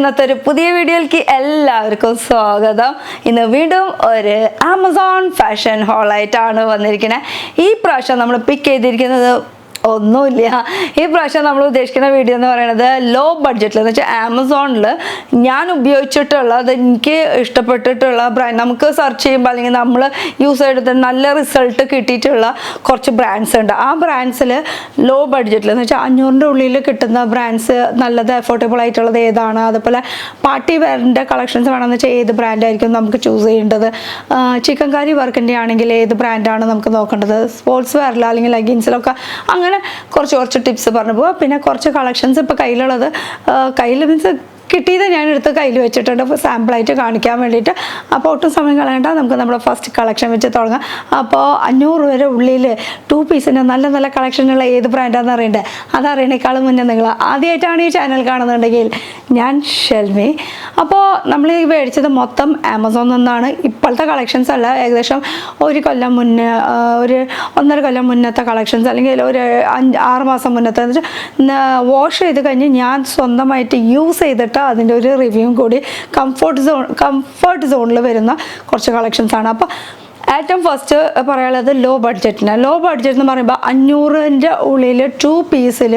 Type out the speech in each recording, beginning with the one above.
ഇന്നത്തെ ഒരു പുതിയ വീഡിയോയിലേക്ക് എല്ലാവർക്കും സ്വാഗതം. ഇന്ന് വീണ്ടും ഒരു ആമസോൺ ഫാഷൻ ഹോളായിട്ടാണ് വന്നിരിക്കുന്നത്. ഈ പ്രാവശ്യം നമ്മൾ പിക്ക് ചെയ്തിരിക്കുന്നത് ഒന്നുമില്ല. ഈ പ്രാവശ്യം നമ്മൾ ഉദ്ദേശിക്കുന്ന വീഡിയോ എന്ന് പറയുന്നത് ലോ ബഡ്ജറ്റിൽ എന്ന് വെച്ചാൽ ആമസോണിൽ ഞാൻ ഉപയോഗിച്ചിട്ടുള്ള അത് എനിക്ക് ഇഷ്ടപ്പെട്ടിട്ടുള്ള ബ്രാൻഡ്, നമുക്ക് സെർച്ച് ചെയ്യുമ്പോൾ അല്ലെങ്കിൽ നമ്മൾ യൂസ് ചെയ്തിട്ട് നല്ല റിസൾട്ട് കിട്ടിയിട്ടുള്ള കുറച്ച് ബ്രാൻഡ്സ് ഉണ്ട്. ആ ബ്രാൻഡ്സിൽ ലോ ബഡ്ജറ്റിൽ എന്ന് വെച്ചാൽ 500-ൻ്റെ ഉള്ളിൽ കിട്ടുന്ന ബ്രാൻഡ്സ് നല്ലത് അഫോർഡബിൾ ആയിട്ടുള്ളത് ഏതാണ്, അതുപോലെ പാർട്ടി വെയറിൻ്റെ കളക്ഷൻസ് വേണമെന്ന് വെച്ചാൽ ഏത് ബ്രാൻഡായിരിക്കും നമുക്ക് ചൂസ് ചെയ്യേണ്ടത്, ചിക്കൻ കറി വർക്കിൻ്റെ ആണെങ്കിൽ ഏത് ബ്രാൻഡാണ് നമുക്ക് നോക്കേണ്ടത്, സ്പോർട്സ് വെയറിൽ അല്ലെങ്കിൽ ലെഗിൻസിലൊക്കെ അങ്ങനെ കുറച്ച് ടിപ്സ് പറഞ്ഞു പോവാം. പിന്നെ കുറച്ച് കളക്ഷൻസ് ഇപ്പോൾ കയ്യിൽ മീൻസ് കിട്ടിയത് ഞാൻ എടുത്ത് കയ്യിൽ വെച്ചിട്ടുണ്ട് സാമ്പിളായിട്ട് കാണിക്കാൻ വേണ്ടിയിട്ട്. അപ്പോൾ ഒട്ടും സമയം കളയണ്ട, നമുക്ക് നമ്മുടെ ഫസ്റ്റ് കളക്ഷൻ വെച്ച് തുടങ്ങാം. അപ്പോൾ 500 രൂപ ഉള്ളിൽ 2 പീസിൻ്റെ നല്ല നല്ല കളക്ഷനുള്ള ഏത് ബ്രാൻഡാണെന്ന് അറിയണ്ടേ? അതറിയണേക്കാളും മുന്നേ നിങ്ങൾ ആദ്യമായിട്ടാണ് ഈ ചാനൽ കാണുന്നുണ്ടെങ്കിൽ ഞാൻ ഷെൽമി. അപ്പോൾ നമ്മൾ ഈ മേടിച്ചത് മൊത്തം ആമസോണിൽ നിന്നാണ്. ഇപ്പോഴത്തെ കളക്ഷൻസ് അല്ല, ഏകദേശം ഒരു കൊല്ലം മുന്നേ, ഒരു 1.5 കൊല്ലം മുന്നത്തെ കളക്ഷൻസ്, അല്ലെങ്കിൽ ഒരു 6 മാസം മുന്നത്തെ വാഷ് ചെയ്ത് കഴിഞ്ഞ് ഞാൻ സ്വന്തമായിട്ട് യൂസ് ചെയ്തിട്ട് അതിൻ്റെ ഒരു റിവ്യൂവും കൂടി കംഫർട്ട് സോണിൽ വരുന്ന കുറച്ച് കളക്ഷൻസ് ആണ്. അപ്പോൾ ഏറ്റവും ഫസ്റ്റ് പറയാനുള്ളത് ലോ ബഡ്ജറ്റ് എന്ന് പറയുമ്പോൾ 500-ൻ്റെ ഉള്ളിൽ 2 പീസിൽ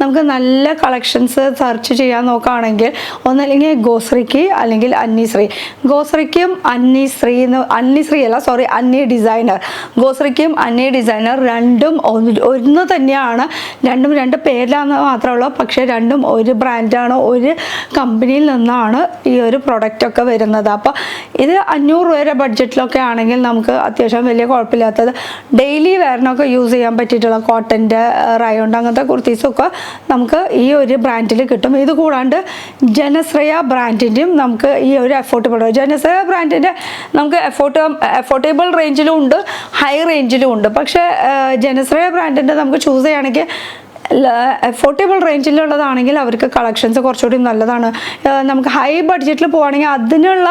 നമുക്ക് നല്ല കളക്ഷൻസ് സെർച്ച് ചെയ്യാൻ നോക്കുകയാണെങ്കിൽ ഒന്നല്ലെങ്കിൽ ഗോസ്രിക്ക് അല്ലെങ്കിൽ ഗോസ്രിക്കും അന്നി ഡിസൈനർ. ഗോസ്രിക്കും അന്നി ഡിസൈനർ രണ്ടും ഒന്ന് തന്നെയാണ്, രണ്ടും രണ്ട് പേരിലാന്ന് മാത്രമേ ഉള്ളൂ. പക്ഷേ രണ്ടും ഒരു ബ്രാൻഡാണ്, ഒരു കമ്പനിയിൽ നിന്നാണ് ഈ ഒരു പ്രൊഡക്റ്റൊക്കെ വരുന്നത്. അപ്പോൾ ഇത് 500 രൂപ ബഡ്ജറ്റിലൊക്കെ ആണെങ്കിൽ നമുക്ക് അത്യാവശ്യം വലിയ കുഴപ്പമില്ലാത്തത് ഡെയിലി വെയറിനൊക്കെ യൂസ് ചെയ്യാൻ പറ്റിയിട്ടുള്ള കോട്ടൻ്റെ, റയോണ്ട് അങ്ങനത്തെ കുർത്തീസൊക്കെ നമുക്ക് ഈ ഒരു ബ്രാൻഡിൽ കിട്ടും. ഇത് കൂടാണ്ട് ജനശ്രയ ബ്രാൻഡിൻ്റെയും നമുക്ക് ഈ ഒരു ജനശ്രയ ബ്രാൻഡിൻ്റെ നമുക്ക് അഫോർഡബിൾ റേഞ്ചിലും ഉണ്ട്, ഹൈ റേഞ്ചിലും ഉണ്ട്. പക്ഷേ ജനശ്രയ ബ്രാൻഡിൻ്റെ നമുക്ക് ചൂസ് ചെയ്യുകയാണെങ്കിൽ അഫോർഡബിൾ റേഞ്ചിലുള്ളതാണെങ്കിൽ അവർക്ക് കളക്ഷൻസ് കുറച്ചുകൂടി നല്ലതാണ്. നമുക്ക് ഹൈ ബഡ്ജറ്റിൽ പോവുകയാണെങ്കിൽ അതിനുള്ള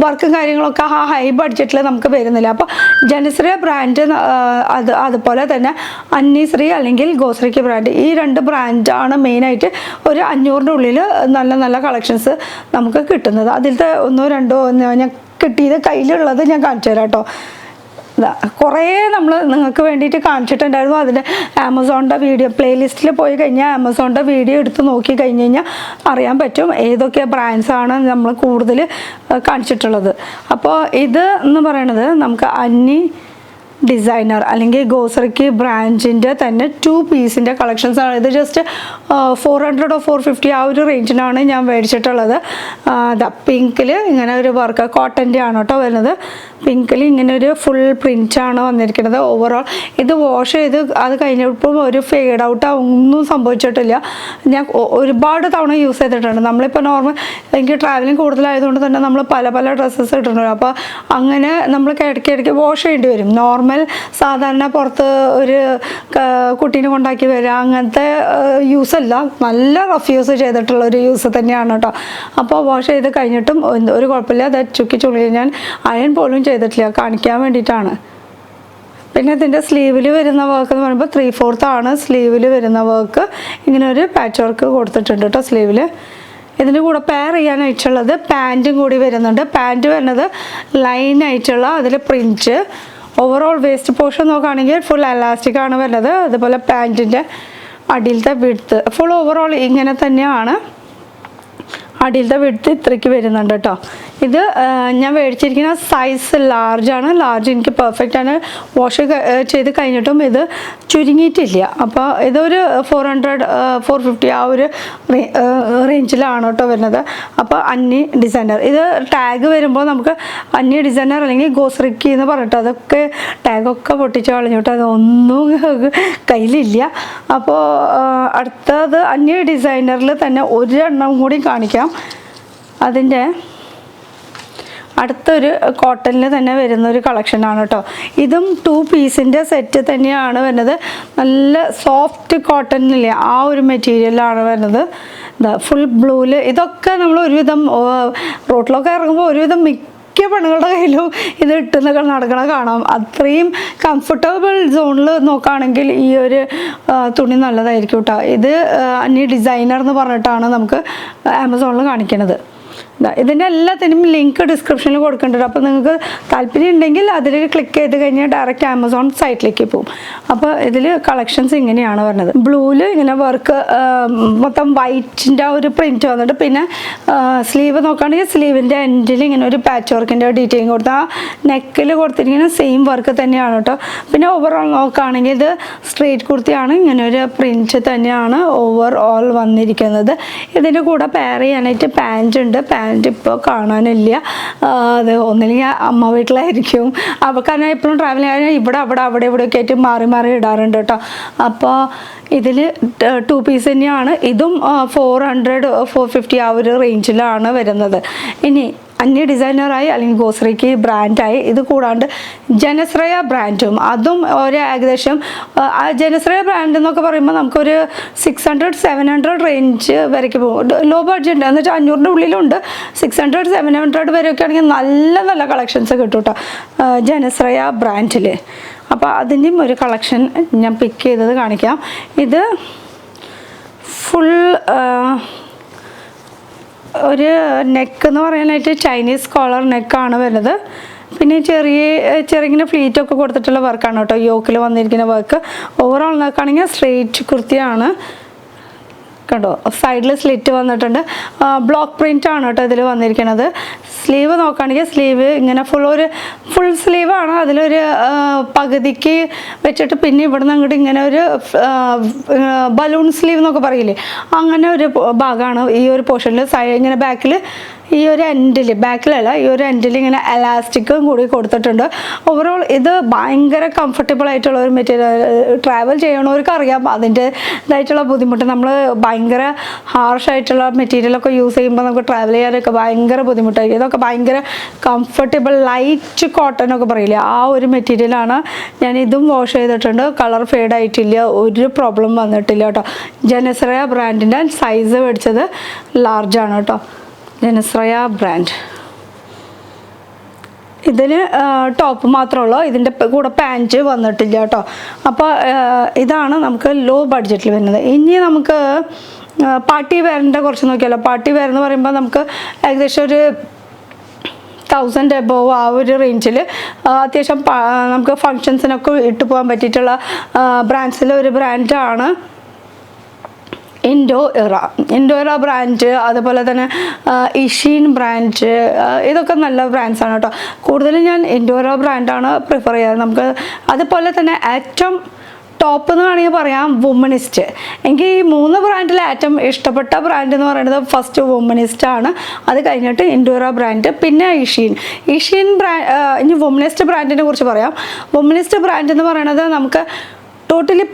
വർക്കും കാര്യങ്ങളൊക്കെ ആ ഹൈ ബഡ്ജറ്റിൽ നമുക്ക് വരുന്നില്ല. അപ്പോൾ ജനശ്രീ ബ്രാൻഡ്, അതുപോലെ തന്നെ അന്നിശ്രീ അല്ലെങ്കിൽ ഗോശ്രീക്ക് ബ്രാൻഡ്, ഈ 2 ബ്രാൻഡാണ് മെയിനായിട്ട് ഒരു 500-ൻ്റെ ഉള്ളിൽ നല്ല നല്ല കളക്ഷൻസ് നമുക്ക് കിട്ടുന്നത്. അതിലത്തെ 1-2 ഞാൻ കിട്ടിയത് കയ്യിലുള്ളത് ഞാൻ കാണിച്ചു തരാം കേട്ടോ. കുറേ നമ്മൾ നിങ്ങൾക്ക് വേണ്ടിയിട്ട് കാണിച്ചിട്ടുണ്ടായിരുന്നു. അതിൻ്റെ ആമസോണിൻ്റെ വീഡിയോ പ്ലേലിസ്റ്റിൽ പോയി കഴിഞ്ഞാൽ ആമസോണിൻ്റെ വീഡിയോ എടുത്ത് നോക്കി കഴിഞ്ഞ് കഴിഞ്ഞാൽ അറിയാൻ പറ്റും ഏതൊക്കെ ബ്രാൻഡ്സാണ് നമ്മൾ കൂടുതൽ കാണിച്ചിട്ടുള്ളത്. അപ്പോൾ ഇത് എന്ന് പറയണത് നമുക്ക് അന്നി ഡിസൈനർ അല്ലെങ്കിൽ ഗോസ്രിക്ക് ബ്രാൻഡിൻ്റെ തന്നെ 2 പീസിൻ്റെ കളക്ഷൻസ് ആണ്. ഇത് ജസ്റ്റ് 400 or 450 ആ ഒരു റേഞ്ചിലാണ് ഞാൻ മേടിച്ചിട്ടുള്ളത്. പിങ്കിൽ ഇങ്ങനെ ഒരു വർക്ക് കോട്ടൻ്റെ ആണ് കേട്ടോ വരുന്നത്. പിങ്കിൽ ഇങ്ങനെ ഒരു ഫുൾ പ്രിൻ്റാണ് വന്നിരിക്കുന്നത്. ഓവറോൾ ഇത് വാഷ് ചെയ്ത് അത് കഴിഞ്ഞപ്പോൾ ഒരു ഫെയ്ഡ് ഔട്ട് ഒന്നും സംഭവിച്ചിട്ടില്ല. ഞാൻ ഒരുപാട് തവണ യൂസ് ചെയ്തിട്ടുണ്ട്. നമ്മളിപ്പോൾ നോർമൽ എനിക്ക് ട്രാവലിംഗ് കൂടുതലായതുകൊണ്ട് തന്നെ നമ്മൾ പല ഡ്രസ്സസ് ഇട്ടിട്ടുണ്ട്. അപ്പോൾ അങ്ങനെ നമ്മൾ ഇടയ്ക്ക് വാഷ് ചെയ്യേണ്ടി വരും. സാധാരണ പുറത്ത് ഒരു കുട്ടീനെ കൊണ്ടാക്കി വരിക അങ്ങനത്തെ യൂസ് അല്ല, നല്ല റഫ് യൂസ് ചെയ്തിട്ടുള്ള ഒരു യൂസ് തന്നെയാണ് കേട്ടോ. അപ്പോൾ വാഷ് ചെയ്ത് കഴിഞ്ഞിട്ടും ഒരു കുഴപ്പമില്ല. അത് ചുള്ളി ഞാൻ അയൺ പോലും ചെയ്തിട്ടില്ല, കാണിക്കാൻ വേണ്ടിയിട്ടാണ്. പിന്നെ ഇതിൻ്റെ സ്ലീവിൽ വരുന്ന വർക്ക് എന്ന് പറയുമ്പോൾ 3/4 ആണ് സ്ലീവിൽ വരുന്ന വർക്ക്. ഇങ്ങനെ ഒരു പാച്ച് വർക്ക് കൊടുത്തിട്ടുണ്ട് കേട്ടോ സ്ലീവിൽ. ഇതിൻ്റെ കൂടെ പെയർ ചെയ്യാനായിട്ടുള്ളത് പാൻറ്റും കൂടി വരുന്നുണ്ട്. പാൻറ്റ് വരുന്നത് ലൈനായിട്ടുള്ള അതിൽ പ്രിൻറ്റ്. ഓവറോൾ വേസ്റ്റ് പോർഷൻ നോക്കുകയാണെങ്കിൽ ഫുൾ എലാസ്റ്റിക് ആണ് വരുന്നത്. അതുപോലെ പാൻറ്റിൻ്റെ അടിയിലത്തെ വിഡ്ത്ത് ഫുൾ ഓവറോൾ ഇങ്ങനെ തന്നെയാണ്. അടിയിലത്തെ വിഡ്ത്ത് ഇത്രയ്ക്ക് വരുന്നുണ്ട് കേട്ടോ. ഇത് ഞാൻ മേടിച്ചിരിക്കുന്ന സൈസ് ലാർജാണ്. ലാർജ് എനിക്ക് പെർഫെക്റ്റ് ആണ്. വാഷ് ചെയ്ത് കഴിഞ്ഞിട്ടും ഇത് ചുരുങ്ങിയിട്ടില്ല. അപ്പോൾ ഇതൊരു 400-450 ആ ഒരു റേഞ്ചിലാണ് കേട്ടോ വരുന്നത്. അപ്പോൾ അന്നി ഡിസൈനർ, ഇത് ടാഗ് വരുമ്പോൾ നമുക്ക് അന്നി ഡിസൈനർ അല്ലെങ്കിൽ ഗോസ്രിക്ക് എന്ന് പറഞ്ഞിട്ട് അതൊക്കെ ടാഗൊക്കെ പൊട്ടിച്ച് കളഞ്ഞിട്ട് അതൊന്നും കയ്യിലില്ല. അപ്പോൾ അടുത്തത് അന്നി ഡിസൈനറിൽ തന്നെ ഒരെണ്ണം കൂടി കാണിക്കാം. അതിൻ്റെ അടുത്തൊരു കോട്ടണിൽ തന്നെ വരുന്നൊരു കളക്ഷനാണ് കേട്ടോ. ഇതും 2 പീസിൻ്റെ സെറ്റ് തന്നെയാണ് വരുന്നത്. നല്ല സോഫ്റ്റ് കോട്ടണില്ലേ ആ ഒരു മെറ്റീരിയലാണ് വരുന്നത്. ഫുൾ ബ്ലൂവിൽ ഇതൊക്കെ നമ്മൾ ഒരുവിധം റോട്ടിലൊക്കെ ഇറങ്ങുമ്പോൾ ഒരുവിധം പെണ്ണുങ്ങളുടെ കയ്യിലും ഇത് ഇട്ടുന്നൊക്കെ നടക്കണ കാണാം. അത്രയും കംഫർട്ടബിൾ സോണിൽ നോക്കുകയാണെങ്കിൽ ഈ ഒരു തുണി നല്ലതായിരിക്കും കേട്ടോ. ഇത് അന്യ ഡിസൈനർ എന്ന് പറഞ്ഞിട്ടാണ് നമുക്ക് ആമസോണിൽ കാണിക്കുന്നത്. ഇതിൻ്റെ എല്ലാത്തിനും ലിങ്ക് ഡിസ്ക്രിപ്ഷനിൽ കൊടുക്കേണ്ടത്. അപ്പോൾ നിങ്ങൾക്ക് താല്പര്യം ഉണ്ടെങ്കിൽ അതിൽ ക്ലിക്ക് ചെയ്ത് കഴിഞ്ഞാൽ ഡയറക്റ്റ് ആമസോൺ സൈറ്റിലേക്ക് പോകും. അപ്പോൾ ഇതിൽ കളക്ഷൻസ് ഇങ്ങനെയാണ് വരുന്നത്. ബ്ലൂവിൽ ഇങ്ങനെ വർക്ക് മൊത്തം വൈറ്റിൻ്റെ ഒരു പ്രിൻറ്റ് വന്നിട്ട് പിന്നെ സ്ലീവ് നോക്കുകയാണെങ്കിൽ സ്ലീവിൻ്റെ എൻഡിൽ ഇങ്ങനെ ഒരു പാച്ച് വർക്കിൻ്റെ ഡീറ്റെയിലിംഗ് കൊടുത്ത് ആ നെക്കിൽ കൊടുത്തിരിക്കുന്ന സെയിം വർക്ക് തന്നെയാണ് കേട്ടോ. പിന്നെ ഓവറോൾ നോക്കുകയാണെങ്കിൽ ഇത് സ്ട്രെയിറ്റ് കുർത്തിയാണ്, ഇങ്ങനെ ഒരു പ്രിൻറ്റ് തന്നെയാണ് ഓവർ വന്നിരിക്കുന്നത്. ഇതിൻ്റെ കൂടെ പെയർ ചെയ്യാനായിട്ട് പാൻറ് ഉണ്ട്. പാൻറ് ഇപ്പോൾ കാണാനില്ല, അത് ഒന്നില്ലെങ്കിൽ അമ്മ വീട്ടിലായിരിക്കും. അപ്പോൾ കാരണം എപ്പോഴും ട്രാവൽ ചെയ്യാൻ ഇവിടെ അവിടെ ഇവിടെയൊക്കെ ആയിട്ട് മാറി ഇടാറുണ്ട് കേട്ടോ. അപ്പോൾ ഇതിൽ 2 പീസ് തന്നെയാണ്. ഇതും 400-450 ആ ഒരു റേഞ്ചിലാണ് വരുന്നത്. ഇനി അന്യ ഡിസൈനറായി അല്ലെങ്കിൽ ഗോസ്രിക്ക് ബ്രാൻഡായി ഇത് കൂടാണ്ട് ജനശ്രയ ബ്രാൻഡും അതും ഒരു ഏകദേശം ജനശ്രയ ബ്രാൻഡ് എന്നൊക്കെ പറയുമ്പോൾ നമുക്കൊരു 600-700 റേഞ്ച് വരയ്ക്ക് പോകും. ലോ ബഡ്ജറ്റ് എന്ന് വെച്ചാൽ 500-ൻ്റെ ഉള്ളിലുണ്ട്. 600-700 വരെയൊക്കെ ആണെങ്കിൽ നല്ല കളക്ഷൻസ് കിട്ടും കേട്ടോ ജനശ്രയ ബ്രാൻഡിൽ. അപ്പോൾ അതിൻ്റെയും ഒരു കളക്ഷൻ ഞാൻ പിക്ക് ചെയ്തത് കാണിക്കാം. ഇത് ഫുൾ ഒരു നെക്ക് എന്ന് പറയാനായിട്ട് ചൈനീസ് കോളർ നെക്കാണ് വരുന്നത്. പിന്നെ ചെറിയ ഫ്ലീറ്റൊക്കെ കൊടുത്തിട്ടുള്ള വർക്കാണ് കേട്ടോ യോക്കിൽ വന്നിരിക്കുന്ന വർക്ക്. ഓവറോൾ നോക്കുകയാണെങ്കിൽ സ്ട്രെയിറ്റ് കുർത്തിയാണ് കണ്ടോ. സൈഡിൽ സ്ലിറ്റ് വന്നിട്ടുണ്ട്. ബ്ലോക്ക് പ്രിൻ്റ് ആണ് കേട്ടോ ഇതിൽ വന്നിരിക്കുന്നത്. സ്ലീവ് നോക്കുകയാണെങ്കിൽ സ്ലീവ് ഇങ്ങനെ ഫുൾ സ്ലീവാണ്. അതിലൊരു പകുതിക്ക് വെച്ചിട്ട് പിന്നെ ഇവിടുന്ന് അങ്ങോട്ട് ഇങ്ങനെ ഒരു ബലൂൺ സ്ലീവ് എന്നൊക്കെ പറയില്ലേ, അങ്ങനെ ഒരു ഭാഗമാണ് ഈ ഒരു പോർഷനിൽ. ഇങ്ങനെ ബാക്കിൽ ഈ ഒരു എൻഡിൽ, ബാക്കിലല്ല ഈ ഒരു എൻഡിൽ ഇങ്ങനെ എലാസ്റ്റിക്കും കൂടി കൊടുത്തിട്ടുണ്ട്. ഓവറോൾ ഇത് ഭയങ്കര കംഫർട്ടബിൾ ആയിട്ടുള്ള ഒരു മെറ്റീരിയൽ. ട്രാവൽ ചെയ്യണവർക്ക് അറിയാം അതിൻ്റെതായിട്ടുള്ള ബുദ്ധിമുട്ട്. നമ്മൾ ഭയങ്കര ഹാർഷായിട്ടുള്ള മെറ്റീരിയലൊക്കെ യൂസ് ചെയ്യുമ്പോൾ നമുക്ക് ട്രാവൽ ചെയ്യാനൊക്കെ ഭയങ്കര ബുദ്ധിമുട്ടായിരിക്കും. ഇതൊക്കെ ഭയങ്കര കംഫർട്ടബിൾ ലൈറ്റ് കോട്ടൺ ഒക്കെ പറയില്ലേ, ആ ഒരു മെറ്റീരിയലാണ്. ഞാൻ ഇതും വാഷ് ചെയ്തിട്ടുണ്ട്, കളർ ഫെയ്ഡ് ആയിട്ടില്ല, ഒരു പ്രോബ്ലം വന്നിട്ടില്ല കേട്ടോ. ജനശ്രയ ബ്രാൻഡിൻ്റെ സൈസ് മേടിച്ചത് ലാർജാണ് കേട്ടോ. ജനശ്രയ ബ്രാൻഡ്. ഇതിന് ടോപ്പ് മാത്രമേ ഉള്ളൂ, ഇതിൻ്റെ കൂടെ പാൻറ്റ് വന്നിട്ടില്ല കേട്ടോ. അപ്പോൾ ഇതാണ് നമുക്ക് ലോ ബഡ്ജറ്റിൽ വരുന്നത്. ഇനി നമുക്ക് പാർട്ടി വെയറിൻ്റെ കുറച്ച് നോക്കിയാലോ. പാർട്ടി വെയർ എന്ന് പറയുമ്പോൾ നമുക്ക് ഏകദേശം ഒരു 1000 എബോവ് ആ ഒരു റേഞ്ചിൽ അത്യാവശ്യം നമുക്ക് ഫങ്ഷൻസിനൊക്കെ ഇട്ട് പോകാൻ പറ്റിയിട്ടുള്ള ബ്രാൻഡ്സിലെ ഒരു ബ്രാൻഡാണ് ഇൻഡോ ഇറ ബ്രാൻഡ്. അതുപോലെ തന്നെ ഇഷീൻ ബ്രാൻഡ്. ഇതൊക്കെ നല്ല ബ്രാൻഡ്സാണ് കേട്ടോ. കൂടുതലും ഞാൻ ഇൻഡോ ഇറ ബ്രാൻഡാണ് പ്രിഫർ ചെയ്യാറ്. നമുക്ക് അതുപോലെ തന്നെ ഏറ്റവും ടോപ്പ് എന്ന് വേണമെങ്കിൽ പറയാം വുമണിസ്റ്റ്. എനിക്ക് ഈ 3 ബ്രാൻഡിൽ ഏറ്റവും ഇഷ്ടപ്പെട്ട ബ്രാൻഡ് എന്ന് പറയുന്നത് ഫസ്റ്റ് വുമണിസ്റ്റ് ആണ്. അത് കഴിഞ്ഞിട്ട് ഇൻഡോ ഇറ ബ്രാൻഡ്, പിന്നെ ഇഷീൻ ബ്രാൻഡ്. ഇനി വുമണിസ്റ്റ് ബ്രാൻഡിനെ കുറിച്ച് പറയാം. വുമണിസ്റ്റ് ബ്രാൻഡ് എന്ന് പറയുന്നത് നമുക്ക് ടോട്ടലി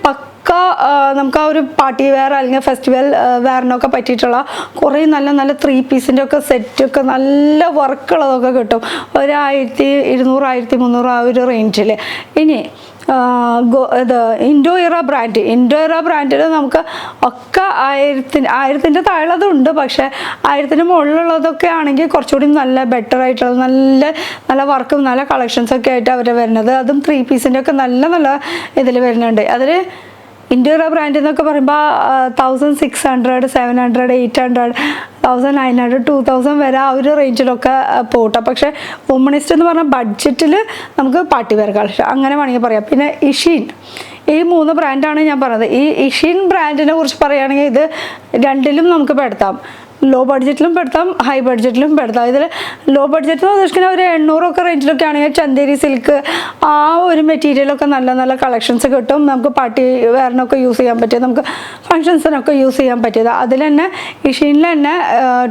നമുക്ക് ആ ഒരു പാർട്ടി വെയർ അല്ലെങ്കിൽ ഫെസ്റ്റിവൽ വെയറിനൊക്കെ പറ്റിയിട്ടുള്ള കുറേ നല്ല 3 പീസിൻ്റെ ഒക്കെ സെറ്റൊക്കെ നല്ല വർക്കുള്ളതൊക്കെ കിട്ടും. ഒരു 1200-1300 ആ ഒരു റേഞ്ചിൽ. ഇനി ഇത് ഇൻഡോ ഇറ ബ്രാൻഡിൽ നമുക്ക് ഒക്കെ 1000-ൻ്റെ താഴെയുള്ളതുണ്ട്. പക്ഷേ 1000-ന് മുകളിലുള്ളതൊക്കെ ആണെങ്കിൽ കുറച്ചുകൂടി നല്ല ബെറ്റർ ആയിട്ടുള്ള നല്ല വർക്കും നല്ല കളക്ഷൻസൊക്കെ ആയിട്ട് അവർ വരുന്നത്. അതും 3 പീസിൻ്റെ ഒക്കെ നല്ല ഇതിൽ വരുന്നുണ്ട്. അതിൽ ഇൻഡോ ഇറ ബ്രാൻഡ് എന്നൊക്കെ പറയുമ്പോൾ 1600, 700, 800, 1900, 2000 വരെ ആ ഒരു റേഞ്ചിലൊക്കെ പോട്ടെ. പക്ഷേ വുമണിസ്റ്റ് എന്ന് പറഞ്ഞാൽ ബഡ്ജറ്റിൽ നമുക്ക് പാർട്ടി വെയർ കളക്ഷൻ അങ്ങനെ വേണമെങ്കിൽ പറയാം. പിന്നെ ഇഷീൻ, ഈ 3 ബ്രാൻഡാണ് ഞാൻ പറഞ്ഞത്. ഈ ഇഷീൻ ബ്രാൻഡിനെ കുറിച്ച് പറയുകയാണെങ്കിൽ ഇത് രണ്ടിലും നമുക്ക് പെടുത്താം. Law ബഡ്ജറ്റിലും പെടുത്താം, high ബഡ്ജറ്റിലും പെടുത്താം. ഇതിൽ ലോ ബഡ്ജറ്റ് എന്ന് ഉദ്ദേശിക്കുന്ന ഒരു 800 റേഞ്ചിലൊക്കെ ആണെങ്കിൽ ചന്തേരി സിൽക്ക് ആ ഒരു മെറ്റീരിയലൊക്കെ നല്ല കളക്ഷൻസ് കിട്ടും. നമുക്ക് പാർട്ടി വെയറിനൊക്കെ യൂസ് ചെയ്യാൻ പറ്റിയത്, നമുക്ക് ഫങ്ഷൻസിനൊക്കെ യൂസ് ചെയ്യാൻ പറ്റിയത്. അതിൽ തന്നെ ഇഷീനിൽ തന്നെ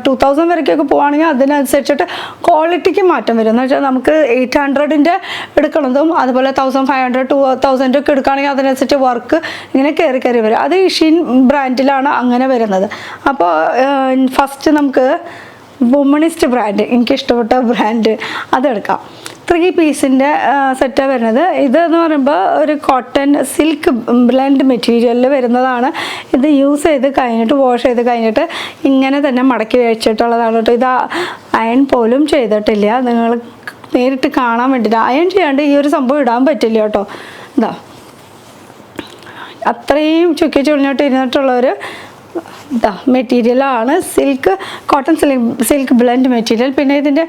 2000 വരയ്ക്കൊക്കെ പോവുകയാണെങ്കിൽ അതിനനുസരിച്ചിട്ട് ക്വാളിറ്റിക്ക് മാറ്റം വരും. എന്ന് വെച്ചാൽ നമുക്ക് 800-ൻ്റെ എടുക്കണതും അതുപോലെ 1500, 2000 ഒക്കെ എടുക്കുകയാണെങ്കിൽ അതിനനുസരിച്ച് വർക്ക് ഇങ്ങനെ കയറി വരും. അത് ഇഷീൻ ബ്രാൻഡിലാണ് അങ്ങനെ വരുന്നത്. അപ്പോൾ ഫസ്റ്റ് നമുക്ക് വുമണിസ്റ്റ് ബ്രാൻഡ്, എനിക്കിഷ്ടപ്പെട്ട ബ്രാൻഡ്, അതെടുക്കാം. 3 പീസിൻ്റെ സെറ്റാണ് വരുന്നത്. ഇതെന്ന് പറയുമ്പോൾ ഒരു കോട്ടൺ സിൽക്ക് ബ്ലെൻഡ് മെറ്റീരിയലിൽ വരുന്നതാണ്. ഇത് യൂസ് ചെയ്ത് കഴിഞ്ഞിട്ട് വാഷ് ചെയ്ത് കഴിഞ്ഞിട്ട് ഇങ്ങനെ തന്നെ മടക്കി വെച്ചിട്ടുള്ളതാണ് കേട്ടോ. ഇത് അയൺ പോലും ചെയ്തിട്ടില്ല. നിങ്ങൾ നേരിട്ട് കാണാൻ വേണ്ടിയിട്ട് അയൺ ചെയ്യാണ്ട് ഈ ഒരു സംഭവം ഇടാൻ പറ്റില്ല കേട്ടോ. ഇതാ അത്രയും ചുക്കി ചുളിഞ്ഞിട്ട് ഇരുന്നിട്ടുള്ളൊരു മെറ്റീരിയലാണ്. Cotton silk blend material. പിന്നെ ഇതിൻ്റെ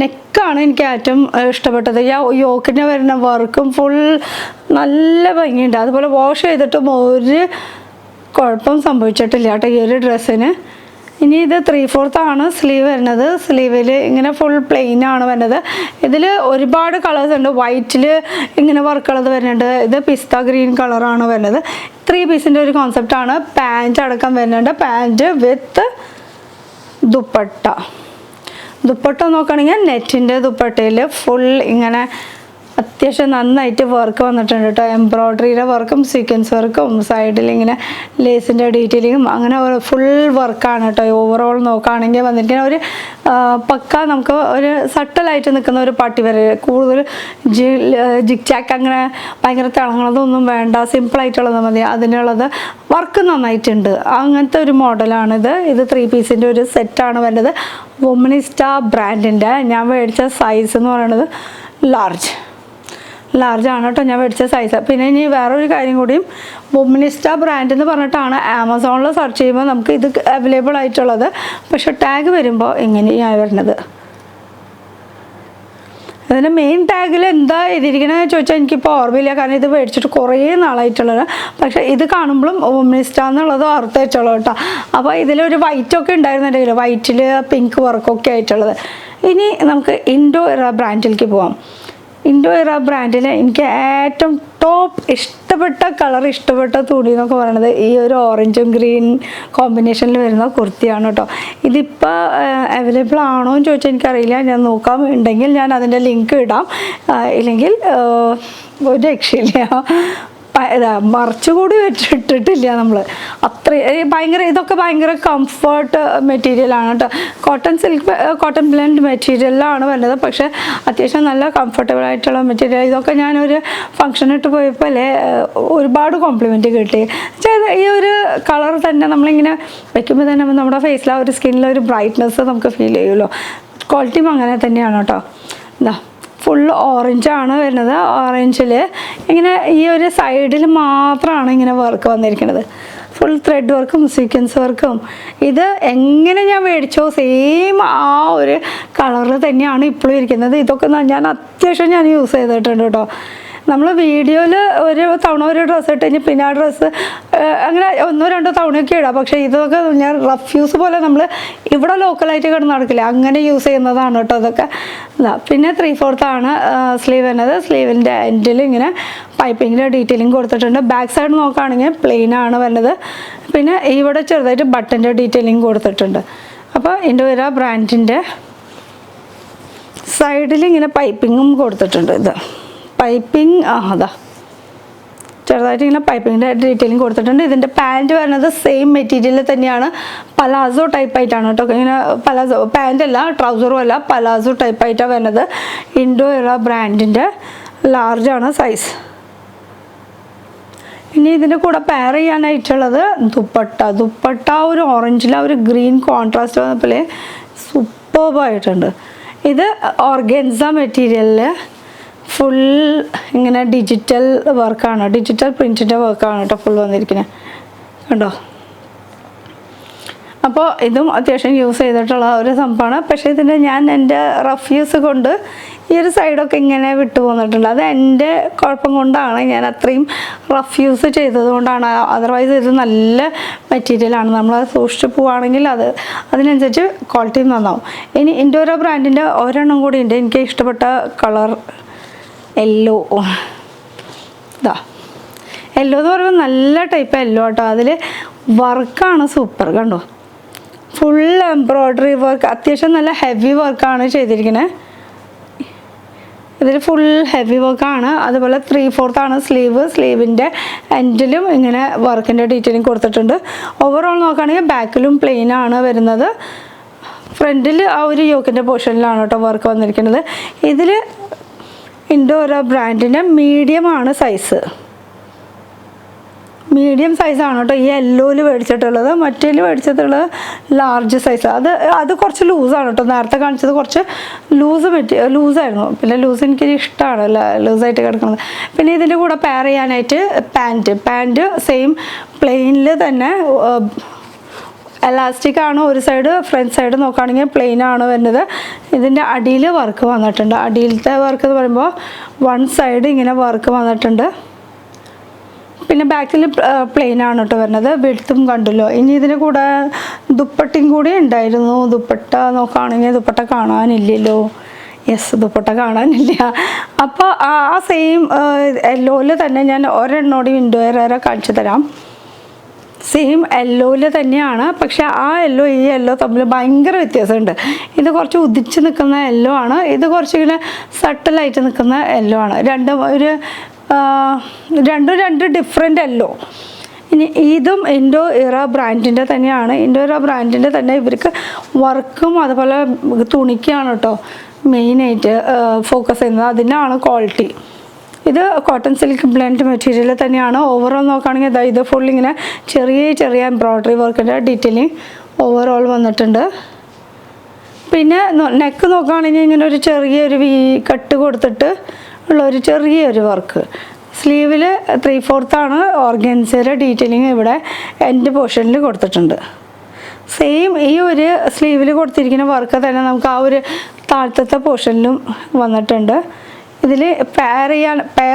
നെക്കാണ് എനിക്ക് ഏറ്റവും ഇഷ്ടപ്പെട്ടത്. യോക്കിന് വരുന്ന വർക്കും ഫുൾ നല്ല ഭംഗിയുണ്ട്. അതുപോലെ വാഷ് ചെയ്തിട്ടും ഒരു കുഴപ്പം സംഭവിച്ചിട്ടില്ല കേട്ടോ ഈ ഒരു ഡ്രസ്സിന്. ഇനി ഇത് 3/4 സ്ലീവ് വരുന്നത്. സ്ലീവിൽ ഇങ്ങനെ ഫുൾ പ്ലെയിൻ ആണ് വരുന്നത്. ഇതിൽ ഒരുപാട് കളേഴ്സ് ഉണ്ട്. വൈറ്റിൽ ഇങ്ങനെ വർക്കുള്ളത് വരുന്നുണ്ട്. ഇത് പിസ്ത ഗ്രീൻ കളറാണ് വരുന്നത്. 3 പീസിൻ്റെ ഒരു കോൺസെപ്റ്റാണ്. പാൻറ്റ് അടക്കം വരുന്നുണ്ട്. പാൻറ്റ് വിത്ത് ദുപ്പട്ട നോക്കുകയാണെങ്കിൽ നെറ്റിൻ്റെ ദുപ്പട്ടയിൽ ഫുൾ ഇങ്ങനെ അത്യാവശ്യം നന്നായിട്ട് വർക്ക് വന്നിട്ടുണ്ട് കേട്ടോ. എംബ്രോയ്ഡറിയുടെ വർക്കും സീക്വൻസ് വർക്കും സൈഡിൽ ഇങ്ങനെ ലേസിൻ്റെ ഡീറ്റെയിലിങ്ങും അങ്ങനെ ഫുൾ വർക്കാണ് കേട്ടോ. ഓവറോൾ നോക്കുകയാണെങ്കിൽ വന്നിരിക്കുന്ന ഒരു പക്ക നമുക്ക് ഒരു സട്ടലായിട്ട് നിൽക്കുന്ന ഒരു പാർട്ടി വരെ. കൂടുതൽ ജിഗ് ചാക്ക് അങ്ങനെ ഭയങ്കര തിളങ്ങുന്നതൊന്നും വേണ്ട, സിമ്പിളായിട്ടുള്ളത് മതി. അതിനുള്ളത് വർക്ക് നന്നായിട്ടുണ്ട്. അങ്ങനത്തെ ഒരു മോഡലാണിത്. ഇത് 3 പീസിൻ്റെ ഒരു സെറ്റാണ് വരുന്നത്. വുമണിസ്റ്റ ബ്രാൻഡിൻ്റെ ഞാൻ മേടിച്ച സൈസ് എന്ന് പറയുന്നത് ലാർജ് ആണ് കേട്ടോ ഞാൻ മേടിച്ച സൈസ്. പിന്നെ ഇനി വേറൊരു കാര്യം കൂടിയും, വുമണിസ്റ്റ ബ്രാൻഡ് എന്ന് പറഞ്ഞിട്ടാണ് ആമസോണിൽ സെർച്ച് ചെയ്യുമ്പോൾ നമുക്ക് ഇത് അവൈലബിൾ ആയിട്ടുള്ളത്. പക്ഷെ ടാഗ് വരുമ്പോൾ ഇങ്ങനെയാണ് വരുന്നത്. അതിൻ്റെ മെയിൻ ടാഗിൽ എന്താ എഴുതിയിരിക്കണമെന്ന് ചോദിച്ചാൽ എനിക്കിപ്പോൾ ഓർമ്മയില്ല, കാരണം ഇത് മേടിച്ചിട്ട് കുറേ നാളായിട്ടുള്ളത്. പക്ഷേ ഇത് കാണുമ്പോഴും വുമണിസ്റ്റ എന്നുള്ളത് ഓർത്ത് വെച്ചോളൂ കേട്ടോ. അപ്പോൾ ഇതിലൊരു വൈറ്റൊക്കെ ഉണ്ടായിരുന്നുണ്ടെങ്കിൽ വൈറ്റിൽ പിങ്ക് വർക്കൊക്കെ ആയിട്ടുള്ളത്. ഇനി നമുക്ക് ഇൻഡോ ഇറ ബ്രാൻഡിലേക്ക് പോവാം. ഇൻഡോ ഇറ ബ്രാൻഡിൽ എനിക്ക് ഏറ്റവും ടോപ്പ് ഇഷ്ടപ്പെട്ട തുണി എന്നൊക്കെ പറയുന്നത് ഈ ഒരു ഓറഞ്ചും ഗ്രീൻ കോമ്പിനേഷനിൽ വരുന്ന കുർത്തിയാണ് കേട്ടോ. ഇതിപ്പോൾ അവൈലബിൾ ആണോ എന്ന് ചോദിച്ചാൽ എനിക്കറിയില്ല. ഞാൻ നോക്കാം, ഉണ്ടെങ്കിൽ ഞാൻ അതിൻ്റെ ലിങ്ക് ഇടാം. ഇല്ലെങ്കിൽ ഒരു രക്ഷയില്ല. മറച്ചുകൂടി വെച്ചിട്ടിട്ടില്ല നമ്മൾ. ഇതൊക്കെ ഭയങ്കര കംഫർട്ട് മെറ്റീരിയലാണ് കേട്ടോ. കോട്ടൺ ബ്ലെൻഡ് മെറ്റീരിയലാണ് വരുന്നത്. പക്ഷേ അത്യാവശ്യം നല്ല കംഫർട്ടബിൾ ആയിട്ടുള്ള മെറ്റീരിയൽ. ഇതൊക്കെ ഞാനൊരു ഫംഗ്ഷനിട്ട് പോയപ്പോൾ അല്ലേ ഒരുപാട് കോംപ്ലിമെൻറ്റ് കിട്ടി. ഈ ഒരു കളർ തന്നെ നമ്മളിങ്ങനെ വയ്ക്കുമ്പോൾ തന്നെ നമ്മുടെ ഫേസിൽ ആ ഒരു സ്കിന്നിലൊരു ബ്രൈറ്റ്നെസ് നമുക്ക് ഫീൽ ചെയ്യുമല്ലോ. ക്വാളിറ്റിയും അങ്ങനെ തന്നെയാണ് കേട്ടോ. എന്താ ഫുൾ ഓറഞ്ചാണ് വരുന്നത്. ഓറഞ്ചിൽ ഇങ്ങനെ ഈ ഒരു സൈഡിൽ മാത്രമാണ് ഇങ്ങനെ വർക്ക് വന്നിരിക്കുന്നത്. ഫുൾ ത്രെഡ് വർക്കും സീക്വൻസ് വർക്കും. ഇത് എങ്ങനെ ഞാൻ മേടിച്ചോ സെയിം ആ ഒരു കളറിൽ തന്നെയാണ് ഇപ്പോഴും ഇരിക്കുന്നത്. ഇതൊക്കെ ഞാൻ അത്യാവശ്യം യൂസ് ചെയ്തിട്ടുണ്ട് കേട്ടോ. നമ്മൾ വീഡിയോയിൽ ഒരു തവണ ഒരു ഡ്രസ്സ് ഇട്ട് കഴിഞ്ഞാൽ പിന്നെ ആ ഡ്രസ്സ് അങ്ങനെ 1-2 തവണയൊക്കെ ഇടാം. പക്ഷേ ഇതൊക്കെ ഞാൻ റഫ് യൂസ് പോലെ നമ്മൾ ഇവിടെ ലോക്കലായിട്ട് കിടന്ന് നടക്കില്ല, അങ്ങനെ യൂസ് ചെയ്യുന്നതാണ് കേട്ടോ ഇതൊക്കെ. പിന്നെ 3/4 സ്ലീവ് വരുന്നത്. സ്ലീവിൻ്റെ എൻഡിൽ ഇങ്ങനെ പൈപ്പിങ്ങിൻ്റെ ഡീറ്റെയിലിംഗ് കൊടുത്തിട്ടുണ്ട്. ബാക്ക് സൈഡ് നോക്കുകയാണെങ്കിൽ പ്ലെയിൻ ആണ് വരുന്നത്. പിന്നെ ഇവിടെ ചെറുതായിട്ട് ബട്ടൻ്റെ ഡീറ്റെയിലിംഗ് കൊടുത്തിട്ടുണ്ട്. അപ്പോൾ ഇൻഡോ ഇറ ബ്രാൻഡിൻ്റെ സൈഡിൽ ഇങ്ങനെ പൈപ്പിങ്ങും കൊടുത്തിട്ടുണ്ട്. ഇത് പൈപ്പിംഗ് അതാ ചെറുതായിട്ട് ഇങ്ങനെ പൈപ്പിങ്ങിൻ്റെ ഡീറ്റെയിലിംഗ് കൊടുത്തിട്ടുണ്ട്. ഇതിൻ്റെ പാൻറ്റ് വരുന്നത് സെയിം മെറ്റീരിയൽ തന്നെയാണ്. പലാസോ ടൈപ്പായിട്ടാണ് കേട്ടോ. ഇങ്ങനെ പലാസോ പാൻറ്റല്ല, ട്രൗസറും അല്ല, പലാസോ ടൈപ്പായിട്ടാണ് വരുന്നത്. ഇൻഡോ ഇറ ബ്രാൻഡിൻ്റെ ലാർജാണ് സൈസ്. ഇനി ഇതിൻ്റെ കൂടെ പെയർ ചെയ്യാനായിട്ടുള്ളത് ദുപ്പട്ട ഒരു ഓറഞ്ചിൽ ഒരു ഗ്രീൻ കോൺട്രാസ്റ്റ് വന്നപ്പോൾ സൂപ്പർബായിട്ടുണ്ട്. ഇത് ഓർഗൻസ മെറ്റീരിയലിൽ ഫുൾ ഇങ്ങനെ ഡിജിറ്റൽ വർക്കാണ്, ഡിജിറ്റൽ പ്രിൻറ്റിൻ്റെ വർക്കാണ് കേട്ടോ ഫുൾ വന്നിരിക്കുന്നത് കണ്ടോ. അപ്പോൾ ഇതും അത്യാവശ്യം യൂസ് ചെയ്തിട്ടുള്ള ഒരു സംഭവമാണ്. പക്ഷേ ഇതിൻ്റെ ഞാൻ എൻ്റെ റഫ് യൂസ് കൊണ്ട് ഈ ഒരു സൈഡൊക്കെ ഇങ്ങനെ വിട്ടു പോന്നിട്ടുണ്ട്. അത് എൻ്റെ കുഴപ്പം കൊണ്ടാണ്, ഞാൻ അത്രയും റഫ് യൂസ് ചെയ്തത് കൊണ്ടാണ്. അതർവൈസ് ഇത് നല്ല മെറ്റീരിയലാണ്. നമ്മൾ സൂക്ഷിച്ച് പോവുകയാണെങ്കിൽ അതിനനുസരിച്ച് ക്വാളിറ്റിയും നന്നാവും. ഇനി ഇൻഡോ ഇറ ബ്രാൻഡിൻ്റെ ഒരെണ്ണം കൂടി ഉണ്ട് എനിക്ക് ഇഷ്ടപ്പെട്ട കളർ, യെല്ലോ. യെല്ലോ എന്ന് പറയുമ്പോൾ നല്ല ടൈപ്പ് യെല്ലോ കേട്ടോ. അതിൽ വർക്കാണ് സൂപ്പർ കണ്ടോ. ഫുൾ എംബ്രോയ്ഡറി വർക്ക്, അത്യാവശ്യം നല്ല ഹെവി വർക്കാണ് ചെയ്തിരിക്കുന്നത്. ഇതിൽ ഫുൾ ഹെവി വർക്കാണ്. അതുപോലെ 3/4 സ്ലീവിൻ്റെ എൻഡിലും ഇങ്ങനെ വർക്കിൻ്റെ ഡീറ്റെയിലിംഗ് കൊടുത്തിട്ടുണ്ട്. ഓവറോൾ നോക്കുകയാണെങ്കിൽ ബാക്കിലും പ്ലെയിൻ ആണ് വരുന്നത്. ഫ്രണ്ടിൽ ആ ഒരു യോക്കിൻ്റെ പോർഷനിലാണ് കേട്ടോ വർക്ക് വന്നിരിക്കുന്നത്. ഇതിൽ ഇൻഡോറ ബ്രാൻഡിൻ്റെ മീഡിയമാണ് സൈസ്, മീഡിയം സൈസാണ് കേട്ടോ ഈ യെല്ലോയിൽ മേടിച്ചിട്ടുള്ളത്. മറ്റേൽ മേടിച്ചിട്ടുള്ളത് ലാർജ് സൈസ്. അത് കുറച്ച് ലൂസാണ് കേട്ടോ. നേരത്തെ കാണിച്ചത് കുറച്ച് ലൂസായിരുന്നു. പിന്നെ ലൂസ് എനിക്ക് ഇഷ്ടമാണ് ലൂസായിട്ട് കിടക്കുന്നത്. പിന്നെ ഇതിൻ്റെ കൂടെ പെയർ ചെയ്യാനായിട്ട് പാൻറ്റ് സെയിം പ്ലെയിനിൽ തന്നെ എലാസ്റ്റിക് ആണ്. ഒരു സൈഡ് ഫ്രണ്ട് സൈഡ് നോക്കുകയാണെങ്കിൽ പ്ലെയിൻ ആണ് വരുന്നത്. ഇതിൻ്റെ അടിയിൽ വർക്ക് വന്നിട്ടുണ്ട്. അടിയിലത്തെ വർക്ക് എന്ന് പറയുമ്പോൾ വൺ സൈഡ് ഇങ്ങനെ വർക്ക് വന്നിട്ടുണ്ട്. പിന്നെ ബാക്കിൽ പ്ലെയിൻ ആണ് കേട്ടോ വരുന്നത്. വെടുത്തും കണ്ടല്ലോ. ഇനി ഇതിന് കൂടെ ദുപ്പട്ടയും കൂടി ഉണ്ടായിരുന്നു. ദുപ്പട്ട നോക്കുകയാണെങ്കിൽ ദുപ്പട്ട കാണാനില്ലല്ലോ. യെസ്, ദുപ്പട്ട കാണാനില്ല. അപ്പോൾ ആ സെയിം യെല്ലോയിൽ തന്നെ ഞാൻ ഒരെണ്ണോടി വിൻഡോ ഏറെ കാണിച്ചു തരാം. സെയിം യെല്ലോയിൽ തന്നെയാണ്, പക്ഷെ ആ യെല്ലോ ഈ യെല്ലോ തമ്മിൽ ഭയങ്കര വ്യത്യാസമുണ്ട്. ഇത് കുറച്ച് ഉദിച്ച് നിൽക്കുന്ന യെല്ലോ ആണ്, ഇത് കുറച്ചിങ്ങനെ സട്ടലായിട്ട് നിൽക്കുന്ന യെല്ലോ ആണ്. രണ്ടും രണ്ട് ഡിഫറെൻ്റ് യെല്ലോ. ഇനി ഇതും ഇൻഡോ ഇറ ബ്രാൻഡിൻ്റെ തന്നെയാണ്. ഇൻഡോ ഇറ ബ്രാൻഡിൻ്റെ തന്നെ ഇവർക്ക് വർക്കും അതുപോലെ തുണിക്കാണ് കേട്ടോ മെയിനായിട്ട് ഫോക്കസ് ചെയ്യുന്നത്. അതിനാണ് ക്വാളിറ്റി. ഇത് കോട്ടൺ സിൽക്ക് ബ്ലെൻഡ് മെറ്റീരിയൽ തന്നെയാണ്. ഓവറോൾ നോക്കുകയാണെങ്കിൽ ഇത് ഫുൾ ഇങ്ങനെ ചെറിയ എംബ്രോയ്ഡറി വർക്കിൻ്റെ ഡീറ്റെയിലിങ് ഓവറോൾ വന്നിട്ടുണ്ട്. പിന്നെ നെക്ക് നോക്കുകയാണെങ്കിൽ ഇങ്ങനെ ഒരു ചെറിയൊരു കട്ട് കൊടുത്തിട്ട് ഉള്ളൊരു ചെറിയൊരു വർക്ക്. സ്ലീവിൽ 3/4 ഓർഗൻസയുടെ ഡീറ്റെയിലിങ് ഇവിടെ എൻഡ് പോർഷനിൽ കൊടുത്തിട്ടുണ്ട്. സെയിം ഈ ഒരു സ്ലീവിൽ കൊടുത്തിരിക്കുന്ന വർക്ക് തന്നെ നമുക്ക് ആ ഒരു താഴത്തെ പോർഷനിലും വന്നിട്ടുണ്ട്. ഇതിൽ പെയർ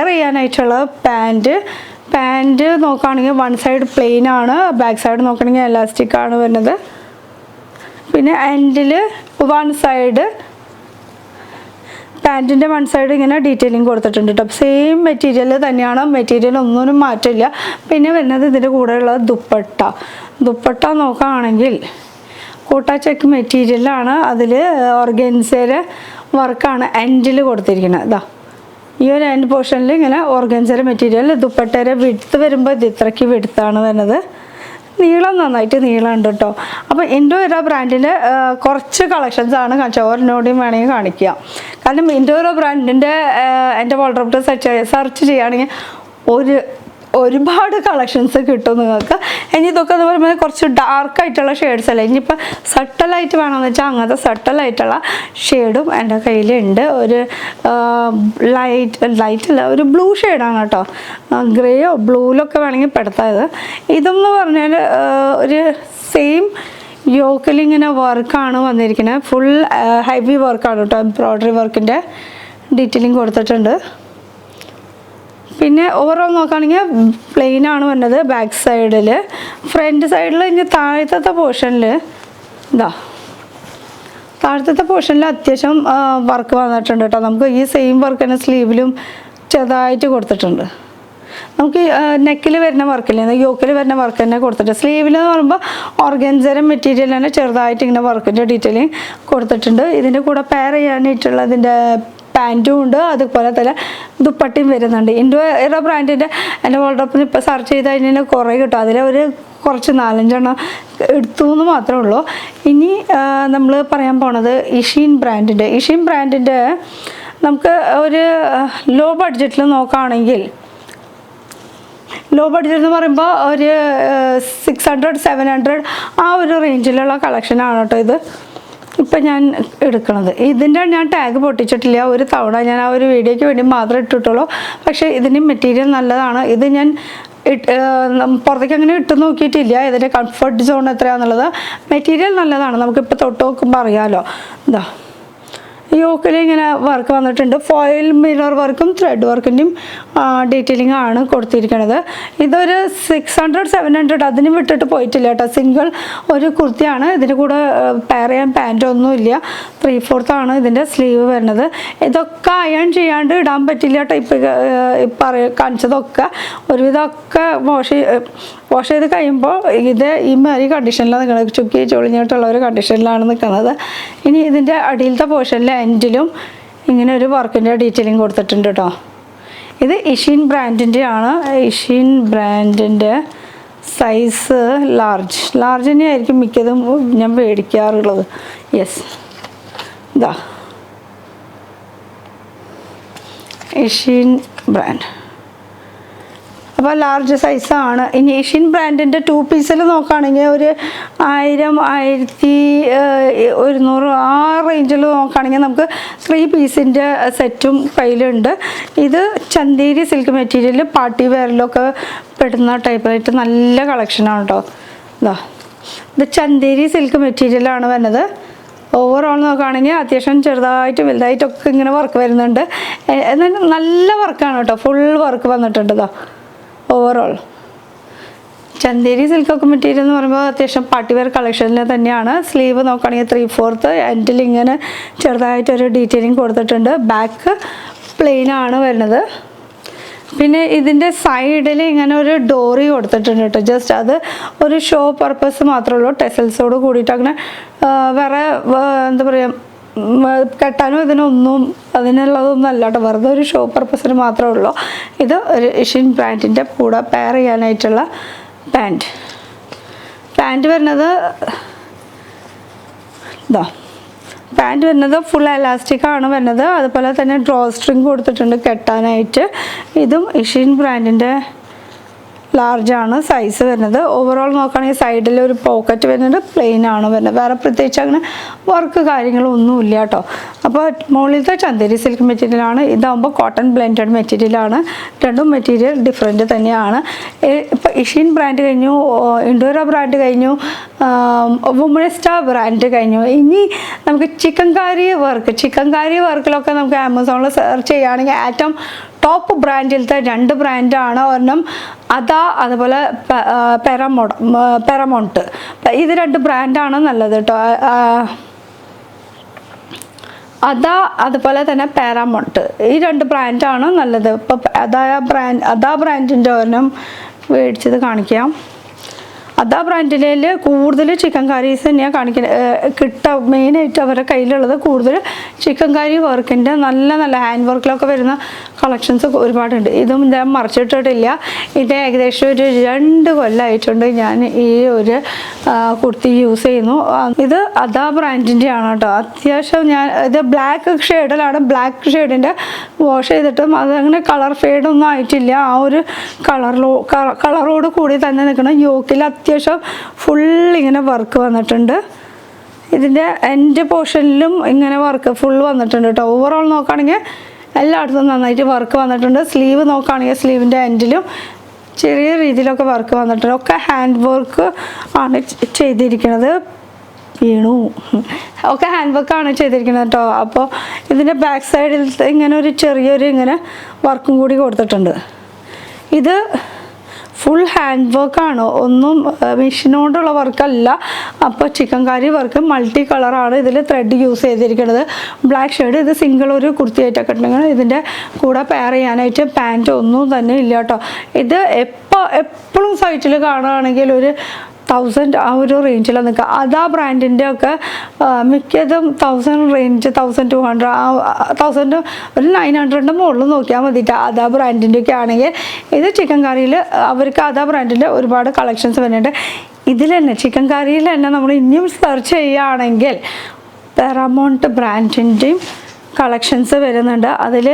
ചെയ്യാനായിട്ടുള്ള പാൻറ്റ് നോക്കുകയാണെങ്കിൽ വൺ സൈഡ് പ്ലെയിൻ ആണ്, ബാക്ക് സൈഡ് നോക്കുകയാണെങ്കിൽ എലാസ്റ്റിക് ആണ് വരുന്നത്. പിന്നെ എൻഡിൽ വൺ സൈഡ് പാൻറ്റിൻ്റെ വൺ സൈഡ് ഇങ്ങനെ ഡീറ്റെയിലിംഗ് കൊടുത്തിട്ടുണ്ട് കേട്ടോ. സെയിം മെറ്റീരിയൽ തന്നെയാണ്, മെറ്റീരിയൽ ഒന്നും മാറ്റില്ല. പിന്നെ വരുന്നത് ഇതിൻ്റെ കൂടെയുള്ള ദുപ്പട്ട നോക്കുകയാണെങ്കിൽ കോട്ട ചെക്ക് മെറ്റീരിയലാണ്. അതിൽ ഓർഗൻസയുടെ വർക്കാണ് എൻഡിൽ കൊടുത്തിരിക്കുന്നത്. ഈ ഒരു എൻഡ് പോർഷനിൽ ഇങ്ങനെ ഓർഗൻസയുടെ മെറ്റീരിയൽ. ദുപ്പട്ടയുടെ വിടുത്ത് വരുമ്പോൾ ഇത് ഇത്രയ്ക്ക് വിടുത്താണ് വരുന്നത്. നീളം നന്നായിട്ട് നീളമുണ്ട് കേട്ടോ. അപ്പോൾ ഇൻഡോ ഇറ ബ്രാൻഡിൻ്റെ കുറച്ച് കളക്ഷൻസ് ആണ് കാണിച്ചത്. ഒരെണ്ണോടെയും വേണമെങ്കിൽ കാണിക്കുക. കാരണം ഇൻഡോ ഇറ ബ്രാൻഡിൻ്റെ എൻ്റെ വാൾഡ്രോബ് സെർച്ച് ചെയ്യുകയാണെങ്കിൽ ഒരുപാട് കളക്ഷൻസ് കിട്ടും നിങ്ങൾക്ക്. ഇനി ഇതൊക്കെ എന്ന് പറയുമ്പോൾ കുറച്ച് ഡാർക്കായിട്ടുള്ള ഷെയ്ഡ്സ് അല്ല. ഇനിയിപ്പോൾ സട്ടലായിട്ട് വേണമെന്ന് വെച്ചാൽ അങ്ങനത്തെ സട്ടലായിട്ടുള്ള ഷെയ്ഡും എൻ്റെ കയ്യിലുണ്ട്. ഒരു ലൈറ്റല്ല, ഒരു ബ്ലൂ ഷെയ്ഡാണ് കേട്ടോ. ഗ്രേയോ ബ്ലൂയിലൊക്കെ വേണമെങ്കിൽ പെടുത്തായത്. ഇതെന്ന് പറഞ്ഞാൽ ഒരു സെയിം യോക്കിലിങ്ങനെ വർക്കാണ് വന്നിരിക്കുന്നത്. ഫുൾ ഹെവി വർക്കാണ് കേട്ടോ. എംബ്രോയ്ഡറി വർക്കിൻ്റെ ഡീറ്റെയിലിംഗ് കൊടുത്തിട്ടുണ്ട്. പിന്നെ ഓവറോൾ നോക്കുകയാണെങ്കിൽ പ്ലെയിൻ ആണ് വരുന്നത് ബാക്ക് സൈഡിൽ. ഫ്രണ്ട് സൈഡിൽ ഇനി താഴത്തെ പോർഷനിൽ അത്യാവശ്യം വർക്ക് വന്നിട്ടുണ്ട് കേട്ടോ. നമുക്ക് ഈ സെയിം വർക്ക് തന്നെ സ്ലീവിലും ചെറുതായിട്ട് കൊടുത്തിട്ടുണ്ട്. നമുക്ക് നെക്കിൽ വരുന്ന വർക്കില്ല, യോക്കിൽ വരുന്ന വർക്ക് തന്നെ കൊടുത്തിട്ടുണ്ട്. സ്ലീവിൽ എന്ന് പറയുമ്പോൾ ഓർഗൻസയുടെ മെറ്റീരിയൽ തന്നെ ചെറുതായിട്ട് ഇങ്ങനെ വർക്കിൻ്റെ ഡീറ്റെയിലിംഗ് കൊടുത്തിട്ടുണ്ട്. ഇതിൻ്റെ കൂടെ പെയർ ചെയ്യാനായിട്ടുള്ള ഇതിൻ്റെ പാൻറ്റും ഉണ്ട്, അതുപോലെ തന്നെ ദുപ്പട്ടയും വരുന്നുണ്ട്. ഇൻഡോ ഇറ ബ്രാൻഡിൻ്റെ എൻ്റെ വാൾഡ്രോപ്പിൽ ഇപ്പോൾ സെർച്ച് ചെയ്ത് കഴിഞ്ഞാൽ കുറേ കിട്ടും. അതിൽ കുറച്ച് 4-5 എടുത്തു എന്ന് മാത്രമേ ഉള്ളൂ. ഇനി നമ്മൾ പറയാൻ പോണത് ഇഷീൻ ബ്രാൻഡിൻ്റെ നമുക്ക് ഒരു ലോ ബഡ്ജറ്റിൽ നോക്കുകയാണെങ്കിൽ, ലോ ബഡ്ജറ്റ് എന്ന് പറയുമ്പോൾ ഒരു 600-700 ആ ഒരു റേഞ്ചിലുള്ള കളക്ഷനാണ് കേട്ടോ ഇത് ഇപ്പം ഞാൻ എടുക്കണത്. ഇതിൻ്റെ ഞാൻ ടാഗ് പൊട്ടിച്ചിട്ടില്ല. ഒരു തവണ ഞാൻ ആ ഒരു വീഡിയോയ്ക്ക് വേണ്ടി മാത്രമേ ഇട്ടിട്ടുള്ളൂ. പക്ഷേ ഇതിൻ്റെ മെറ്റീരിയൽ നല്ലതാണ്. ഇത് ഞാൻ പുറത്തേക്ക് അങ്ങനെ ഇട്ട് നോക്കിയിട്ടില്ല. ഇതിൻ്റെ കംഫർട്ട് സോൺ എത്രയാണെന്നുള്ളത്. മെറ്റീരിയൽ നല്ലതാണ്. നമുക്കിപ്പോൾ തൊട്ട് നോക്കുമ്പോൾ അറിയാമല്ലോ. യോക്കിൽ ഇങ്ങനെ വർക്ക് വന്നിട്ടുണ്ട്. ഫോയിൽ മിറർ വർക്കും ത്രെഡ് വർക്കിൻ്റെയും ഡീറ്റെയിലിംഗ് ആണ് കൊടുത്തിരിക്കുന്നത്. ഇതൊരു 600-700 അതിന് വിട്ടിട്ട് പോയിട്ടില്ല കേട്ടോ. സിംഗിൾ ഒരു കുർത്തിയാണ്. ഇതിൻ്റെ കൂടെ പെയർ ചെയ്യാൻ പാൻറ്റൊന്നുമില്ല. 3/4 ഇതിൻ്റെ സ്ലീവ് വരുന്നത്. ഇതൊക്കെ അയൺ ചെയ്യാണ്ട് ഇടാൻ പറ്റില്ല കേട്ടോ. ഇപ്പം കാണിച്ചതൊക്കെ ഒരുവിധമൊക്കെ വാഷ് ചെയ്ത് കഴിയുമ്പോൾ ഇത് ഈ മാതിരി കണ്ടീഷനിലാണ് നിൽക്കുന്നത്. ചുക്കി ചൊളിഞ്ഞിട്ടുള്ള ഒരു കണ്ടീഷനിലാണ് നിൽക്കുന്നത്. ഇനി ഇതിൻ്റെ അടിയിലത്തെ പോർഷനിലെ എൻഡിലും ഇങ്ങനെ ഒരു വർക്കിൻ്റെ ഡീറ്റെയിലിംഗ് കൊടുത്തിട്ടുണ്ട് കേട്ടോ. ഇത് ഇഷീൻ ബ്രാൻഡിൻ്റെ ആണ്. ഇഷീൻ ബ്രാൻഡിൻ്റെ സൈസ് ലാർജ് തന്നെയായിരിക്കും മിക്കതും ഞാൻ മേടിക്കാറുള്ളത്. യെസ്, ഇതാ ഏഷ്യൻ ബ്രാൻഡ്. അപ്പോൾ ലാർജ് സൈസാണ്. ഇനി ഏഷ്യൻ ബ്രാൻഡിൻ്റെ 2 പീസിൽ നോക്കുകയാണെങ്കിൽ ഒരു 1000, 1100 ആ റേഞ്ചിൽ നോക്കുകയാണെങ്കിൽ നമുക്ക് 3 പീസിൻ്റെ സെറ്റും കയ്യിലുണ്ട്. ഇത് ചന്തേരി സിൽക്ക് മെറ്റീരിയൽ പാർട്ടി വെയറിലൊക്കെ പെടുന്ന ടൈപ്പായിട്ട് നല്ല കളക്ഷനാണ് കേട്ടോ. ഇതാ ഇത് ചന്തേരി സിൽക്ക് മെറ്റീരിയലാണ് വരുന്നത്. ഓവറോൾ നോക്കുകയാണെങ്കിൽ അത്യാവശ്യം ചെറുതായിട്ട് വലുതായിട്ടൊക്കെ ഇങ്ങനെ വർക്ക് വരുന്നുണ്ട്. എന്നാലും നല്ല വർക്കാണ് കേട്ടോ, ഫുൾ വർക്ക് വന്നിട്ടുണ്ട്. ഇതാ ഓവറോൾ ചന്തേരി സിൽക്കൊക്കെ മെറ്റീരിയൽ എന്ന് പറയുമ്പോൾ അത്യാവശ്യം പാർട്ടി വെയർ കളക്ഷനിൽ തന്നെയാണ്. സ്ലീവ് നോക്കുകയാണെങ്കിൽ 3/4 എൻഡിൽ ഇങ്ങനെ ചെറുതായിട്ടൊരു ഡീറ്റെയിലിംഗ് കൊടുത്തിട്ടുണ്ട്. ബാക്ക് പ്ലെയിൻ ആണ് വരുന്നത്. പിന്നെ ഇതിൻ്റെ സൈഡിൽ ഇങ്ങനെ ഒരു ഡോറി കൊടുത്തിട്ടുണ്ട് കേട്ടോ. ജസ്റ്റ് അത് ഒരു ഷോ പർപ്പസ് മാത്രമേ ഉള്ളൂ. ടെസൽസോട് കൂടിയിട്ട് അങ്ങനെ വേറെ എന്താ പറയുക കെട്ടാനും ഇതിനൊന്നും അതിനുള്ളതൊന്നും അല്ല കേട്ടോ, വെറുതെ ഒരു ഷോ പർപ്പസിന് മാത്രമേ ഉള്ളൂ. ഇത് ഒരു ഏഷ്യൻ ബ്രാൻഡിൻ്റെ കൂടെ പെയർ ചെയ്യാനായിട്ടുള്ള പാൻറ്റ് വരുന്നത് ഇതാ. പാൻറ്റ് വരുന്നത് ഫുൾ എലാസ്റ്റിക് ആണ് വരുന്നത്. അതുപോലെ തന്നെ ഡ്രോ സ്ട്രിങ് കൊടുത്തിട്ടുണ്ട് കെട്ടാനായിട്ട്. ഇതും ഏഷ്യൻ ബ്രാൻഡിൻ്റെ ലാർജാണ് സൈസ് വരുന്നത്. ഓവറോൾ നോക്കുകയാണെങ്കിൽ സൈഡിൽ ഒരു പോക്കറ്റ് വരുന്നുണ്ട്, പ്ലെയിൻ ആണ് വരുന്നത്. വേറെ പ്രത്യേകിച്ച് അങ്ങനെ വർക്ക് കാര്യങ്ങളൊന്നുമില്ല കേട്ടോ. അപ്പോൾ മുകളിലത്തെ ചന്തേരി സിൽക്ക് മെറ്റീരിയലാണ്. ഇതാകുമ്പോൾ കോട്ടൺ ബ്ലെൻഡഡ് മെറ്റീരിയലാണ്. രണ്ടും മെറ്റീരിയൽ ഡിഫറെൻറ്റ് തന്നെയാണ്. ഇപ്പോൾ ഏഷ്യൻ ബ്രാൻഡ് കഴിഞ്ഞു, ഇൻഡോറ ബ്രാൻഡ് കഴിഞ്ഞു, വുമണിസ്റ്റ ബ്രാൻഡ് കഴിഞ്ഞു. ഇനി നമുക്ക് ചിക്കൻ കാരി വർക്കിലൊക്കെ നമുക്ക് ആമസോണിൽ സെർച്ച് ചെയ്യുകയാണെങ്കിൽ ഏറ്റവും ടോപ്പ് ബ്രാൻഡിലത്തെ 2 ബ്രാൻഡാണ്. ഒരെണ്ണം അതുപോലെ പെരമോണ്ട്. ഇത് 2 ബ്രാൻഡാണ് നല്ലത് കേട്ടോ. അതുപോലെ തന്നെ പാരാമോണ്ട്, ഈ 2 ബ്രാൻഡാണ് നല്ലത്. ഇപ്പോൾ ബ്രാൻഡിൻ്റെ ഒരെണ്ണം മേടിച്ചത് കാണിക്കാം. ബ്രാൻഡിൽ കൂടുതൽ ചിക്കൻ കറീസ് തന്നെയാണ് മെയിനായിട്ട് അവരുടെ കയ്യിലുള്ളത്. കൂടുതൽ ചിക്കൻ കറി വർക്കിൻ്റെ നല്ല ഹാൻഡ് വർക്കിലൊക്കെ വരുന്ന കളക്ഷൻസ് ഒരുപാടുണ്ട്. ഇതും ഞാൻ മറിച്ചിട്ടിട്ടില്ല. ഇത് ഏകദേശം ഒരു 2 കൊല്ലമായിട്ടുണ്ട് ഞാൻ ഈ ഒരു കുർത്തി യൂസ് ചെയ്യുന്നു. ഇത് ബ്രാൻഡിൻ്റെ ആണ് കേട്ടോ. അത്യാവശ്യം ഇത് ബ്ലാക്ക് ഷെയ്ഡിലാണ്. ബ്ലാക്ക് ഷെയ്ഡിൻ്റെ വാഷ് ചെയ്തിട്ടും അതങ്ങനെ കളർ ഫെയ്ഡൊന്നും ആയിട്ടില്ല. ആ ഒരു കളറോട് കൂടി തന്നെ നിൽക്കണം. യോക്കിൽ അത്യാവശ്യം ഫുൾ ഇങ്ങനെ വർക്ക് വന്നിട്ടുണ്ട്. ഇതിൻ്റെ എൻഡ് പോർഷനിലും ഇങ്ങനെ വർക്ക് ഫുൾ വന്നിട്ടുണ്ട് കേട്ടോ. ഓവറോൾ നോക്കുകയാണെങ്കിൽ എല്ലായിടത്തും നന്നായിട്ട് വർക്ക് വന്നിട്ടുണ്ട്. സ്ലീവ് നോക്കുകയാണെങ്കിൽ സ്ലീവിൻ്റെ എൻഡിലും ചെറിയ രീതിയിലൊക്കെ വർക്ക് വന്നിട്ടുണ്ട്. ഒക്കെ ഹാൻഡ് വർക്ക് ആണ് ചെയ്തിരിക്കുന്നത്. ഒക്കെ ഹാൻഡ് വർക്കാണ് ചെയ്തിരിക്കുന്നത് കേട്ടോ. അപ്പോൾ ഇതിൻ്റെ ബാക്ക് സൈഡിൽ ഇങ്ങനെ ഒരു ചെറിയൊരു ഇങ്ങനെ വർക്കും കൂടി കൊടുത്തിട്ടുണ്ട്. ഇത് ഫുൾ ഹാൻഡ് വർക്കാണ്, ഒന്നും മെഷീനോണ്ടുള്ള വർക്കല്ല. അപ്പോൾ ചിക്കൻ കറി വർക്ക് മൾട്ടി കളറാണ് ഇതിൽ ത്രെഡ് യൂസ് ചെയ്തിരിക്കുന്നത്. Black shade. ഇത് സിംഗിൾ ഒരു കുർത്തിയായിട്ടൊക്കെ ഉണ്ടെങ്കിൽ ഇതിൻ്റെ കൂടെ പെയർ ചെയ്യാനായിട്ട് പാൻറ്റ് ഒന്നും തന്നെ ഇല്ല കേട്ടോ. ഇത് എപ്പോഴും സൈറ്റിൽ കാണുകയാണെങ്കിൽ ഒരു 1000 ആ ഒരു റേഞ്ചിലാണ് നിൽക്കുക. ബ്രാൻഡിൻ്റെ ഒക്കെ മിക്കതും 1000 റേഞ്ച്, 1200, 1000 ഒരു 900 മുകളിൽ നോക്കിയാൽ മതിയിട്ട് ബ്രാൻഡിൻ്റെ ഒക്കെ ആണെങ്കിൽ. ഇത് ചിക്കൻ കറിയിൽ അവർക്ക് ബ്രാൻഡിൻ്റെ ഒരുപാട് കളക്ഷൻസ് വരുന്നുണ്ട്. ഇതിൽ തന്നെ ചിക്കൻ കറിയിൽ തന്നെ നമ്മൾ ഇനിയും സെർച്ച് ചെയ്യുകയാണെങ്കിൽ പാരാമൗണ്ട് ബ്രാൻഡിൻ്റെയും കളക്ഷൻസ് വരുന്നുണ്ട്. അതിൽ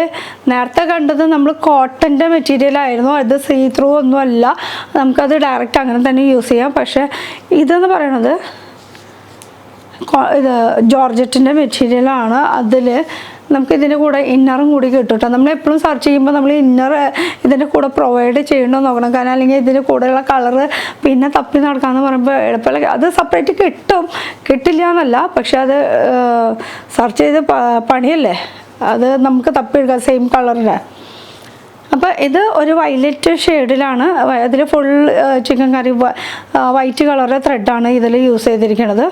നേരത്തെ കണ്ടത് നമ്മൾ കോട്ടൻ്റെ മെറ്റീരിയലായിരുന്നു. അത് സീ ത്രൂ ഒന്നുമല്ല, നമുക്കത് ഡയറക്റ്റ് അങ്ങനെ തന്നെ യൂസ് ചെയ്യാം. പക്ഷേ ഇതെന്ന് പറയണത് ഇത് ജോർജറ്റിൻ്റെ മെറ്റീരിയലാണ്. അതിൽ നമുക്ക് ഇതിൻ്റെ കൂടെ ഇന്നറും കൂടി കിട്ടും കേട്ടോ. നമ്മൾ എപ്പോഴും സെർച്ച് ചെയ്യുമ്പോൾ നമ്മൾ ഇന്നർ ഇതിൻ്റെ കൂടെ പ്രൊവൈഡ് ചെയ്യണമെന്ന് നോക്കണം. കാരണം അല്ലെങ്കിൽ ഇതിൻ്റെ കൂടെയുള്ള കളറ് പിന്നെ തപ്പി നടക്കാമെന്ന് പറയുമ്പോൾ എളുപ്പമല്ല. അത് സെപ്പറേറ്റ് കിട്ടില്ല എന്നല്ല, പക്ഷെ അത് സെർച്ച് ചെയ്ത് പണിയല്ലേ, അത് നമുക്ക് തപ്പിയെടുക്കാം സെയിം കളറിൻ്റെ. അപ്പോൾ ഇത് ഒരു വയലറ്റ് ഷെയ്ഡിലാണ്. അതിൽ ഫുൾ ചിക്കൻ കറി വൈറ്റ് കളറിൻ്റെ ത്രെഡാണ് ഇതിൽ യൂസ് ചെയ്തിരിക്കുന്നത്.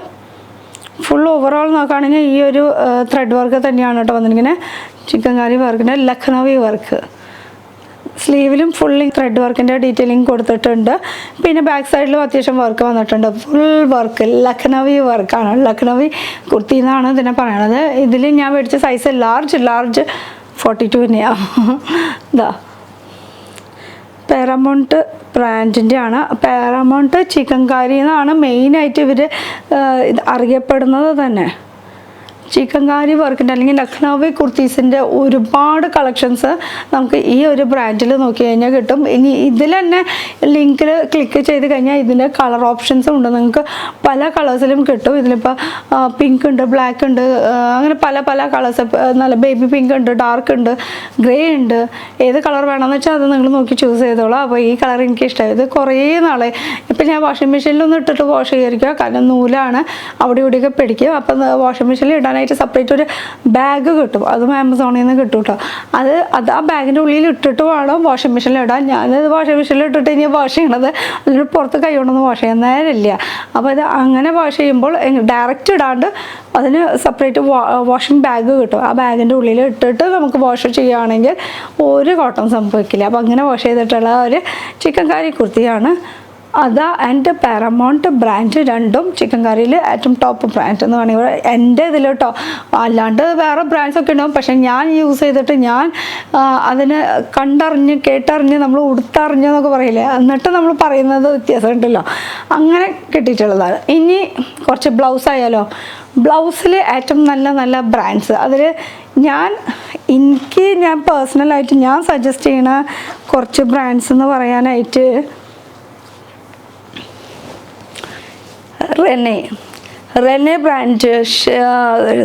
ഫുൾ ഓവറോൾ നോക്കുകയാണെങ്കിൽ ഈ ഒരു ത്രെഡ് വർക്ക് തന്നെയാണ് കേട്ടോ വന്നിരിക്കുന്നത്. ചിക്കൻ കറി വർക്കിൻ്റെ ലഖ്നവി വർക്ക്. സ്ലീവിലും ഫുൾ ത്രെഡ് വർക്കിൻ്റെ ഡീറ്റെയിലിംഗ് കൊടുത്തിട്ടുണ്ട്. പിന്നെ ബാക്ക് സൈഡിലും അത്യാവശ്യം വർക്ക് വന്നിട്ടുണ്ട്. ഫുൾ വർക്ക് ലഖ്നവി വർക്കാണ്. ലഖ്നവി കുർത്തി എന്നാണ് ഇതിനെ പറയണത്. ഇതിൽ ഞാൻ മേടിച്ച സൈസ് ലാർജ് 42 തന്നെയാണ്. ഇതാ പാരമൗണ്ട് ബ്രാൻഡിൻ്റെ ആണ്. പാരമൗണ്ട് ചിക്കൻകാരി എന്നാണ് മെയിനായിട്ട് ഇവർ അറിയപ്പെടുന്നത് തന്നെ. ചിക്കൻകാരി വർക്കിൻ്റെ അല്ലെങ്കിൽ ലക്നൗവി കുർത്തീസിൻ്റെ ഒരുപാട് കളക്ഷൻസ് നമുക്ക് ഈ ഒരു ബ്രാൻഡിൽ നോക്കി കഴിഞ്ഞാൽ കിട്ടും. ഇനി ഇതിൽ തന്നെ ലിങ്കിൽ ക്ലിക്ക് ചെയ്ത് കഴിഞ്ഞാൽ ഇതിൻ്റെ കളർ ഓപ്ഷൻസും ഉണ്ട്. നിങ്ങൾക്ക് പല കളേഴ്സിലും കിട്ടും. ഇതിലിപ്പോൾ പിങ്ക് ഉണ്ട്, ബ്ലാക്ക് ഉണ്ട്, അങ്ങനെ പല പല കളേഴ്സ്, നല്ല ബേബി പിങ്ക് ഉണ്ട്, ഡാർക്ക് ഉണ്ട്, ഗ്രേ ഉണ്ട്. ഏത് കളർ വേണമെന്ന് വെച്ചാൽ അത് നിങ്ങൾ നോക്കി ചൂസ് ചെയ്തോളാം. അപ്പോൾ ഈ കളർ എനിക്ക് ഇഷ്ടമായി. ഇത് കുറേ നാളെ ഇപ്പം ഞാൻ വാഷിംഗ് മെഷീനിലൊന്നും ഇട്ടിട്ട് വാഷ് ചെയ്തിരിക്കുക, കാരണം നൂലാണ് അവിടെ ഇവിടെയൊക്കെ പിടിക്കും. അപ്പം വാഷിംഗ് മെഷീനിൽ ഇടാൻ സെപ്പറേറ്റ് ഒരു ബാഗ് കിട്ടും, അതും ആമസോണിൽ നിന്ന് കിട്ടും കേട്ടോ. അത് ആ ബാഗിൻ്റെ ഉള്ളിൽ ഇട്ടിട്ട് വേണം വാഷിംഗ് മെഷീനിൽ ഇടാൻ. ഞാനത് വാഷിംഗ് മെഷീനിൽ ഇട്ടിട്ട് ഇനി വാഷ് ചെയ്യണത് അതിന് പുറത്ത് കൈ കൊണ്ടൊന്നും വാഷ് ചെയ്യാൻ നേരമില്ല. അപ്പോൾ ഇത് അങ്ങനെ വാഷ് ചെയ്യുമ്പോൾ ഡയറക്റ്റ് ഇടാണ്ട് അതിന് സെപ്പറേറ്റ് വാഷിംഗ് ബാഗ് കിട്ടും. ആ ബാഗിൻ്റെ ഉള്ളിൽ ഇട്ടിട്ട് നമുക്ക് വാഷ് ചെയ്യുകയാണെങ്കിൽ ഒരു കോട്ടം സംഭവിക്കില്ല. അപ്പോൾ അങ്ങനെ വാഷ് ചെയ്തിട്ടുള്ള ഒരു ചിക്കൻകാരി കുർത്തിയാണ്. അതാ ആൻഡ് പാരമൗണ്ട് ബ്രാൻഡ് രണ്ടും ചിക്കൻകാരിയിൽ ഏറ്റവും ടോപ്പ് ബ്രാൻഡ് എന്ന് വേണമെങ്കിൽ എൻ്റെ ഇതിൽ കേട്ടോ. അല്ലാണ്ട് വേറെ ബ്രാൻഡ്സൊക്കെ ഉണ്ടാവും, പക്ഷേ ഞാൻ യൂസ് ചെയ്തിട്ട് ഞാൻ അതിന് കണ്ടറിഞ്ഞ് കേട്ടറിഞ്ഞ് നമ്മൾ ഉടുത്തറിഞ്ഞെന്നൊക്കെ പറയില്ലേ, എന്നിട്ട് നമ്മൾ പറയുന്നത് വ്യത്യാസം ഉണ്ടല്ലോ, അങ്ങനെ കിട്ടിയിട്ടുള്ളതാണ്. ഇനി കുറച്ച് ബ്ലൗസ് ആയാലോ. ബ്ലൗസിൽ ഏറ്റവും നല്ല നല്ല ബ്രാൻഡ്സ് അതിൽ ഞാൻ പേഴ്സണലായിട്ട് ഞാൻ സജസ്റ്റ് ചെയ്യുന്ന കുറച്ച് ബ്രാൻഡ്സ് എന്ന് പറയാനായിട്ട് റെനെ ബ്രാൻഡ്,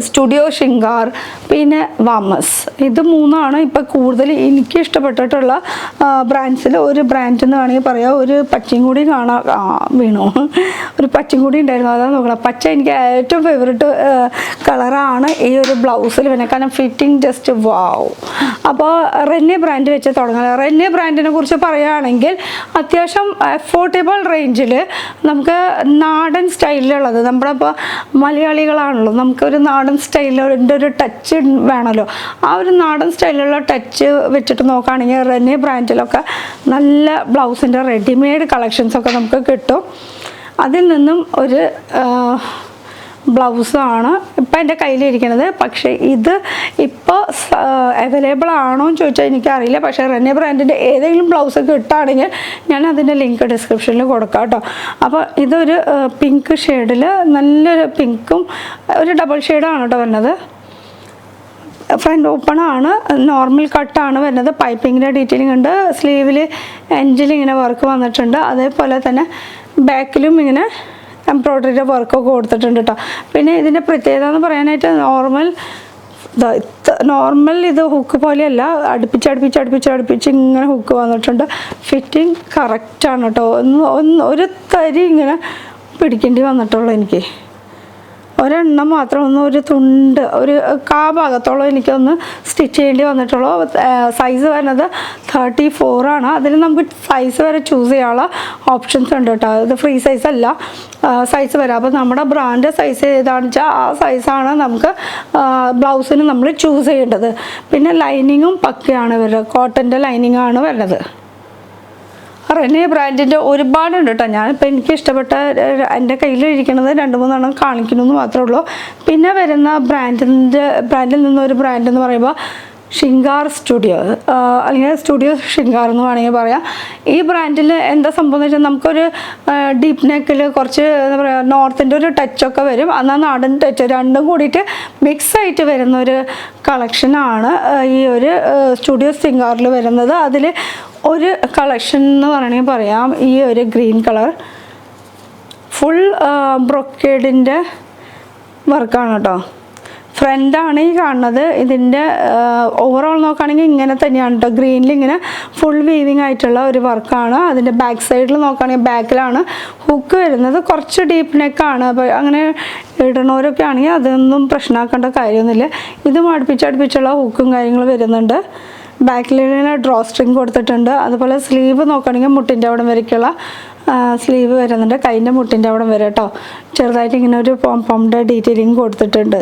സ്റ്റുഡിയോ ഷിംഗാർ, പിന്നെ വാമസ്. ഇത് മൂന്നാണ് ഇപ്പോൾ കൂടുതൽ എനിക്ക് ഇഷ്ടപ്പെട്ടിട്ടുള്ള ബ്രാൻഡ്സിൽ ഒരു ബ്രാൻഡ് എന്ന് വേണമെങ്കിൽ പറയാം. ഒരു പച്ചയും കൂടി വീണു, ഒരു പച്ചയും കൂടി ഉണ്ടായിരുന്നു, അതാണ് നോക്കണം. പച്ച എനിക്ക് ഏറ്റവും ഫേവറേറ്റ് കളറാണ് ഈ ഒരു ബ്ലൗസിൽ വരുന്നത്, കാരണം ഫിറ്റിംഗ് ജസ്റ്റ് വാവ്. അപ്പോൾ റെനെ ബ്രാൻഡ് വെച്ച് തുടങ്ങാം. റെനെ ബ്രാൻഡിനെ കുറിച്ച് പറയുകയാണെങ്കിൽ അത്യാവശ്യം അഫോർഡബിൾ റേഞ്ചിൽ നമുക്ക് നാടൻ സ്റ്റൈലിലുള്ളത്, നമ്മളിപ്പോൾ മലയാളികളാണല്ലോ, നമുക്കൊരു നാടൻ സ്റ്റൈലിൻ്റെ ഒരു ടച്ച് വേണമല്ലോ. ആ ഒരു നാടൻ സ്റ്റൈലിലുള്ള ടച്ച് വെച്ചിട്ട് നോക്കുകയാണെങ്കിൽ റെനെ ബ്രാൻഡിലൊക്കെ നല്ല ബ്ലൗസിൻ്റെ റെഡിമെയ്ഡ് കളക്ഷൻസൊക്കെ നമുക്ക് കിട്ടും. അതിൽ നിന്നും ഒരു ബ്ലൗസാണ് ഇപ്പം എൻ്റെ കയ്യിലിരിക്കുന്നത്. പക്ഷേ ഇത് ഇപ്പോൾ അവൈലബിൾ ആണോ എന്ന് ചോദിച്ചാൽ എനിക്കറിയില്ല. പക്ഷേ റെനെ ബ്രാൻഡിൻ്റെ ഏതെങ്കിലും ബ്ലൗസ് കിട്ടുകയാണെങ്കിൽ ഞാൻ അതിൻ്റെ ലിങ്ക് ഡിസ്ക്രിപ്ഷനിൽ കൊടുക്കാം കേട്ടോ. അപ്പോൾ ഇതൊരു പിങ്ക് ഷെയ്ഡിൽ, നല്ലൊരു പിങ്കും ഒരു ഡബിൾ ഷെയ്ഡാണ് കേട്ടോ വരുന്നത്. ഫ്രണ്ട് ഓപ്പൺ ആണ്, നോർമൽ കട്ടാണ് വരുന്നത്. പൈപ്പിങ്ങിൻ്റെ ഡീറ്റെയിലിംഗ് ഉണ്ട്. സ്ലീവിൽ എൻഡിൽ ഇങ്ങനെ വർക്ക് വന്നിട്ടുണ്ട്. അതേപോലെ തന്നെ ബാക്കിലും ഇങ്ങനെ എംബ്രോയ്ഡറിയുടെ വർക്കൊക്കെ കൊടുത്തിട്ടുണ്ട് കേട്ടോ. പിന്നെ ഇതിൻ്റെ പ്രത്യേകത എന്ന് പറയാനായിട്ട് നോർമൽ ഇത് ഹുക്ക് പോലെയല്ല, അടുപ്പിച്ച് ഇങ്ങനെ ഹുക്ക് വന്നിട്ടുണ്ട്. ഫിറ്റിംഗ് കറക്റ്റാണ് കേട്ടോ. ഒരു തരി ഇങ്ങനെ പിടിക്കേണ്ടി വന്നിട്ടുള്ളൂ എനിക്ക്. ഒരെണ്ണം മാത്രം ഒരു തുണ്ട് ഒരു ഭാഗത്തോളം എനിക്കൊന്ന് സ്റ്റിച്ച് ചെയ്യേണ്ടി വന്നിട്ടുള്ളൂ. സൈസ് വരുന്നത് 34 ആണ്. അതിൽ നമുക്ക് സൈസ് വരെ ചൂസ് ചെയ്യാനുള്ള ഓപ്ഷൻസ് ഉണ്ട് കേട്ടോ. ഇത് ഫ്രീ സൈസ് അല്ല, സൈസ് വരാം. അപ്പോൾ നമ്മുടെ ബ്രാൻഡ് സൈസ് ഏതാണെന്ന് വെച്ചാൽ ആ സൈസാണ് നമുക്ക് ബ്ലൗസിന് നമ്മൾ ചൂസ് ചെയ്യേണ്ടത്. പിന്നെ ലൈനിങ്ങും പക്കയാണ് വരുന്നത്, കോട്ടൻ്റെ ലൈനിങ് ആണ് വരുന്നത്. റെനെ ബ്രാൻഡിൻ്റെ ഒരുപാടുണ്ട് കേട്ടോ. ഞാനിപ്പോൾ എനിക്ക് ഇഷ്ടപ്പെട്ട എൻ്റെ കയ്യിലിരിക്കുന്നത് 2-3 കാണിക്കണമെന്ന് മാത്രമേ ഉള്ളൂ. പിന്നെ വരുന്ന ബ്രാൻഡിൽ നിന്നൊരു ബ്രാൻഡ് എന്ന് പറയുമ്പോൾ ഷിംഗാർ സ്റ്റുഡിയോ, അല്ലെങ്കിൽ സ്റ്റുഡിയോ ഷിംഗാർ എന്ന് വേണമെങ്കിൽ പറയാം. ഈ ബ്രാൻഡിൽ എന്താ സംഭവം എന്ന് വെച്ചാൽ നമുക്കൊരു ഡീപ്പ് നെക്കിൽ കുറച്ച് എന്താ പറയുക നോർത്തിൻ്റെ ഒരു ടച്ചൊക്കെ വരും, എന്നാൽ നാടൻ ടച്ച് രണ്ടും കൂടിയിട്ട് മിക്സ് ആയിട്ട് വരുന്നൊരു കളക്ഷനാണ് ഈ ഒരു സ്റ്റുഡിയോ ഷിംഗാറിൽ വരുന്നത്. അതിൽ ഒരു കളക്ഷൻ എന്ന് വേണമെങ്കിൽ പറയാം, ഈ ഒരു ഗ്രീൻ കളർ ഫുൾ ബ്രൊക്കേഡിൻ്റെ വർക്കാണ് കേട്ടോ. ഫ്രണ്ടാണ് ഈ കാണുന്നത്. ഇതിൻ്റെ ഓവറോൾ നോക്കുകയാണെങ്കിൽ ഇങ്ങനെ തന്നെയാണ് കേട്ടോ. ഗ്രീനിൽ ഇങ്ങനെ ഫുൾ വീവിങ് ആയിട്ടുള്ള ഒരു വർക്കാണ്. അതിൻ്റെ ബാക്ക് സൈഡിൽ നോക്കുകയാണെങ്കിൽ ബാക്കിലാണ് ഹുക്ക് വരുന്നത്. കുറച്ച് ഡീപ്പ് നെക്കാണ്. അപ്പോൾ അങ്ങനെ ഇടണവരൊക്കെ ആണെങ്കിൽ അതൊന്നും പ്രശ്നമാക്കേണ്ട കാര്യമൊന്നുമില്ല. ഇതും അടുപ്പിച്ചുള്ള ഹുക്കും കാര്യങ്ങളും വരുന്നുണ്ട്. ബാക്കിൽ ഡ്രോ സ്ട്രിങ് കൊടുത്തിട്ടുണ്ട്. അതുപോലെ സ്ലീവ് നോക്കുകയാണെങ്കിൽ മുട്ടിൻ്റെ അവിടെ വരയ്ക്കുള്ള സ്ലീവ് വരുന്നുണ്ട്. കൈൻ്റെ മുട്ടിൻ്റെ അവിടെ വരെ കേട്ടോ. ചെറുതായിട്ട് ഇങ്ങനെ ഒരു പോംപോംയുടെ ഡീറ്റെയിലിങ് കൊടുത്തിട്ടുണ്ട്.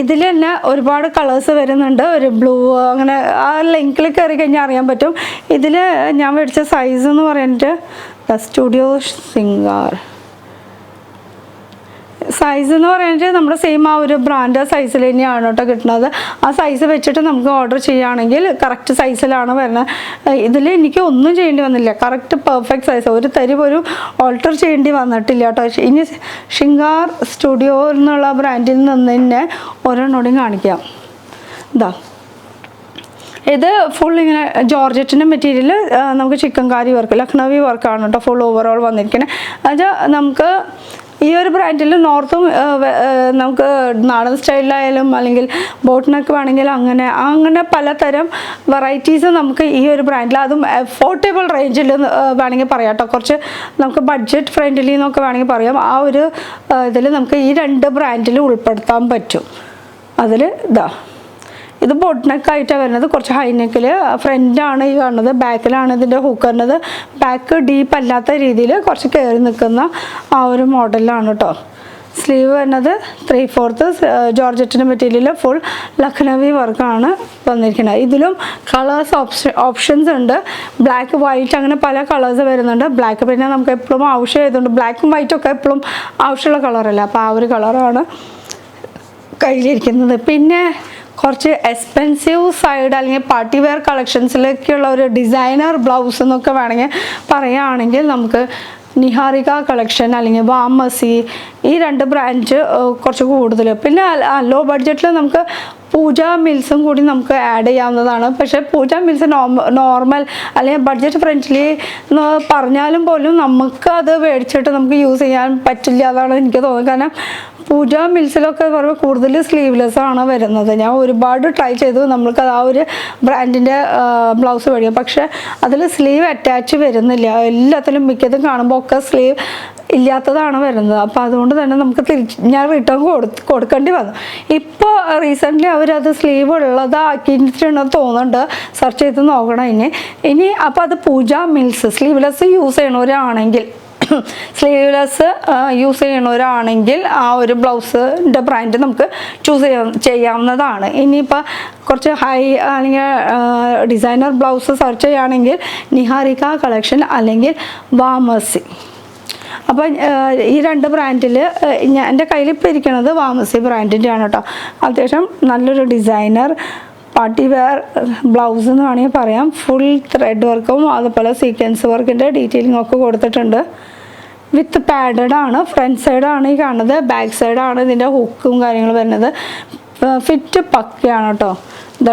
ഇതിൽ തന്നെ ഒരുപാട് കളേഴ്സ് വരുന്നുണ്ട്. ഒരു ബ്ലൂ, അങ്ങനെ ആ ലിങ്കിൽ കയറി കഴിഞ്ഞാൽ അറിയാൻ പറ്റും. ഇതിൽ ഞാൻ മേടിച്ച സൈസ് എന്ന് പറയുന്നത് സ്റ്റുഡിയോ ഷിംഗാർ സൈസ് എന്ന് പറയുന്നത് നമ്മുടെ സെയിം ആ ഒരു ബ്രാൻഡ് സൈസിൽ തന്നെയാണ് കേട്ടോ കിട്ടുന്നത്. ആ സൈസ് വെച്ചിട്ട് നമുക്ക് ഓർഡർ ചെയ്യുകയാണെങ്കിൽ കറക്റ്റ് സൈസിലാണ് വരുന്നത്. ഇതിൽ എനിക്ക് ഒന്നും ചെയ്യേണ്ടി വന്നില്ല, കറക്റ്റ് പെർഫെക്റ്റ് സൈസ്, ഒരു തരി പോലും ഓൾട്ടർ ചെയ്യേണ്ടി വന്നിട്ടില്ല കേട്ടോ. ഇനി ശിങ്കാർ സ്റ്റുഡിയോ എന്നുള്ള ബ്രാൻഡിൽ നിന്ന് തന്നെ ഓരോന്നോടും കാണിക്കാം. ഇതാ ഇത് ഫുൾ ഇങ്ങനെ ജോർജറ്റിൻ്റെ മെറ്റീരിയൽ, നമുക്ക് ചിക്കൻകാരി വർക്ക്, ലക്നൗവി വർക്കാണ് കേട്ടോ ഫുൾ ഓവറോൾ വന്നിരിക്കുന്നത്. അത് നമുക്ക് ഈ ഒരു ബ്രാൻഡിൽ നോർത്തും നമുക്ക് നാടൻ സ്റ്റൈലിലായാലും അല്ലെങ്കിൽ ബോട്ട് നെക്ക് വേണമെങ്കിൽ അങ്ങനെ പലതരം വെറൈറ്റീസ് നമുക്ക് ഈ ഒരു ബ്രാൻഡിൽ, അതും അഫോർഡബിൾ റേഞ്ചിൽ വേണമെങ്കിൽ പറയാം കേട്ടോ. കുറച്ച് നമുക്ക് ബഡ്ജറ്റ് ഫ്രണ്ട്ലി എന്നൊക്കെ വേണമെങ്കിൽ പറയാം. ആ ഒരു ഇതിൽ നമുക്ക് ഈ 2 ബ്രാൻഡിൽ ഉൾപ്പെടുത്താൻ പറ്റും. അതിൽ ഇതാ ഇത് ബോട്ട് നെക്കായിട്ടാണ് വരുന്നത്, കുറച്ച് ഹൈ നെക്കിൽ, ഫ്രണ്ടാണ് ഈ കാണുന്നത്, ബാക്കിലാണ് ഇതിൻ്റെ ഹൂക്ക് വരുന്നത്. ബാക്ക് ഡീപ്പ് അല്ലാത്ത രീതിയിൽ കുറച്ച് കയറി നിൽക്കുന്ന ആ ഒരു മോഡലാണ് കേട്ടോ. സ്ലീവ് വരുന്നത് 3/4 ജോർജറ്റിൻ്റെ മെറ്റീരിയൽ, ഫുൾ ലക്നവി വർക്കാണ് വന്നിരിക്കുന്നത്. ഇതിലും കളേഴ്സ് ഓപ്ഷൻസ് ഉണ്ട്, ബ്ലാക്ക് വൈറ്റ് അങ്ങനെ പല കളേഴ്സ് വരുന്നുണ്ട്. ബ്ലാക്ക് പിന്നെ നമുക്ക് എപ്പോഴും ആവശ്യമായതുകൊണ്ട്, ബ്ലാക്കും വൈറ്റും ഒക്കെ എപ്പോഴും ആവശ്യമുള്ള കളറല്ല, അപ്പോൾ ആ ഒരു കളറാണ് കയ്യിലിരിക്കുന്നത്. പിന്നെ കുറച്ച് എക്സ്പെൻസീവ് സൈഡ് അല്ലെങ്കിൽ പാർട്ടി വെയർ കളക്ഷൻസിലേക്കുള്ള ഒരു ഡിസൈനർ ബ്ലൗസ് എന്നൊക്കെ വേണമെങ്കിൽ പറയുകയാണെങ്കിൽ നമുക്ക് നിഹാരിക കളക്ഷൻ അല്ലെങ്കിൽ വാമസി, ഈ 2 ബ്രാൻഡ് കുറച്ച് കൂടുതൽ. പിന്നെ ലോ ബഡ്ജറ്റിൽ നമുക്ക് പൂജ മിൽസും കൂടി നമുക്ക് ആഡ് ചെയ്യാവുന്നതാണ്. പക്ഷേ പൂജ മിൽസ് നോർമൽ അല്ലെങ്കിൽ ബഡ്ജറ്റ് ഫ്രണ്ട്ലി എന്ന് പറഞ്ഞാലും പോലും നമുക്ക് അത് മേടിച്ചിട്ട് നമുക്ക് യൂസ് ചെയ്യാൻ പറ്റില്ല എന്നാണ് എനിക്ക് തോന്നുന്നത്. കാരണം പൂജ മിൽസിലൊക്കെ പറയുമ്പോൾ കൂടുതൽ സ്ലീവ്ലെസ് ആണ് വരുന്നത്. ഞാൻ ഒരുപാട് ട്രൈ ചെയ്തു, നമ്മൾക്ക് ആ ഒരു ബ്രാൻഡിൻ്റെ ബ്ലൗസ് മേടിക്കാം, പക്ഷേ അതിൽ സ്ലീവ് അറ്റാച്ച് വരുന്നില്ല. എല്ലാത്തിലും മിക്കതും കാണുമ്പോൾ ഒക്കെ സ്ലീവ് ഇല്ലാത്തതാണ് വരുന്നത്. അപ്പോൾ അതുകൊണ്ട് തന്നെ നമുക്ക് ഞാൻ റിട്ടേൺ കൊടുക്കേണ്ടി വന്നു. ഇപ്പോൾ റീസെൻ്റ്ലി അവരത് സ്ലീവ് ഉള്ളതാക്കിയിട്ടുണ്ടെന്ന് തോന്നുന്നുണ്ട്, സെർച്ച് ചെയ്ത് നോക്കണം ഇനി. അപ്പോൾ അത് പൂജ മിൽസ് സ്ലീവ്ലെസ് യൂസ് ചെയ്യണവരാണെങ്കിൽ ആ ഒരു ബ്ലൗസിൻ്റെ ബ്രാൻഡ് നമുക്ക് ചൂസ് ചെയ്യാവുന്നതാണ്. ഇനിയിപ്പോൾ കുറച്ച് ഹൈ അല്ലെങ്കിൽ ഡിസൈനർ ബ്ലൗസ് സെർച്ച് ചെയ്യുകയാണെങ്കിൽ നിഹാരിക കളക്ഷൻ അല്ലെങ്കിൽ വാമസി. അപ്പോൾ ഈ 2 ബ്രാൻഡിൽ എൻ്റെ കയ്യിലിപ്പോൾ ഇരിക്കുന്നത് വാമസി ബ്രാൻഡിൻ്റെയാണ് കേട്ടോ. അത്യാവശ്യം നല്ലൊരു ഡിസൈനർ പാർട്ടി വെയർ ബ്ലൗസ് എന്ന് വേണമെങ്കിൽ പറയാം. ഫുൾ ത്രെഡ് വർക്കും അതുപോലെ സീക്വൻസ് വർക്കിൻ്റെ ഡീറ്റെയിലിംഗ് ഒക്കെ കൊടുത്തിട്ടുണ്ട്. വിത്ത് പാഡഡ് ആണ്, ഫ്രണ്ട് സൈഡാണ് ഈ കാണുന്നത്, ബാക്ക് സൈഡാണ് ഇതിൻ്റെ ഹുക്കും കാര്യങ്ങളും വരുന്നത്. ഫിറ്റ് പക്കയാണ് കേട്ടോ.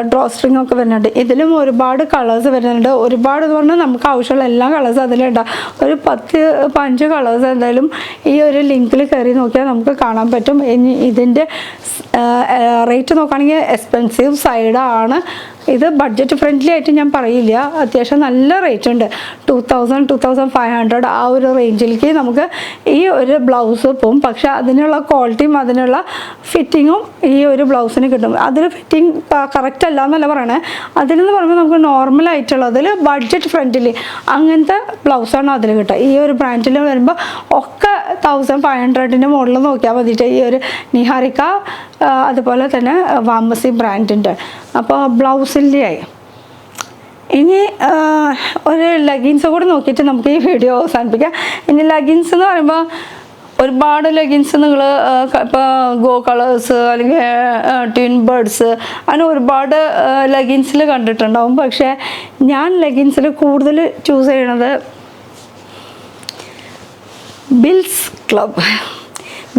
ഡ്രോ സ്ട്രിങ് ഒക്കെ വരുന്നുണ്ട്. ഇതിലും ഒരുപാട് കളേഴ്സ് വരുന്നുണ്ട്. ഒരുപാട് എന്ന് പറഞ്ഞാൽ നമുക്ക് ആവശ്യമുള്ള എല്ലാ കളേഴ്സും അതിലുണ്ടാകും. ഒരു 10-15 കളേഴ്സ് എന്തായാലും ഈ ഒരു ലിങ്കിൽ കയറി നോക്കിയാൽ നമുക്ക് കാണാൻ പറ്റും. ഇനി ഇതിൻ്റെ റേറ്റ് നോക്കുകയാണെങ്കിൽ എക്സ്പെൻസീവ് സൈഡാണ്. ഇത് ബഡ്ജറ്റ് ഫ്രണ്ട്ലി ആയിട്ട് ഞാൻ പറയില്ല, അത്യാവശ്യം നല്ല റേറ്റ് ഉണ്ട്. 2000-2500 ആ ഒരു റേഞ്ചിലേക്ക് നമുക്ക് ഈ ഒരു ബ്ലൗസ് പോവും. പക്ഷേ അതിനുള്ള ക്വാളിറ്റിയും അതിനുള്ള ഫിറ്റിങ്ങും ഈ ഒരു ബ്ലൗസിന് കിട്ടും. അതിൽ ഫിറ്റിംഗ് കറക്റ്റ് അല്ല എന്നല്ല പറയണേ, അതിലെന്ന് പറയുമ്പോൾ നമുക്ക് നോർമലായിട്ടുള്ളതിൽ ബഡ്ജറ്റ് ഫ്രണ്ട്ലി അങ്ങനത്തെ ബ്ലൗസാണ് അതിൽ കിട്ടുക. ഈ ഒരു ബ്രാൻഡിൽ വരുമ്പോൾ ഒക്കെ 1500-ൻ്റെ മുകളിൽ നോക്കിയാൽ മതിയിട്ട് ഈ ഒരു നിഹാരിക അതുപോലെ തന്നെ വാമസി ബ്രാൻഡിൻ്റെ. അപ്പോൾ ബ്ലൗസിൻ്റെ ആയി. ഇനി ഒരു ലെഗിൻസ് കൂടി നോക്കിയിട്ട് നമുക്ക് ഈ വീഡിയോ അവസാനിപ്പിക്കാം. ഇനി ലെഗിൻസ് എന്ന് പറയുമ്പോൾ ഒരുപാട് ലെഗിൻസ് നിങ്ങൾ ഇപ്പോൾ ഗോ കളേഴ്സ് അല്ലെങ്കിൽ ട്വിൻ ബേർഡ്സ് അങ്ങനെ ഒരുപാട് ലെഗിൻസിൽ കണ്ടിട്ടുണ്ടാവും. പക്ഷേ ഞാൻ ലെഗിൻസിൽ കൂടുതൽ ചൂസ് ചെയ്യണത്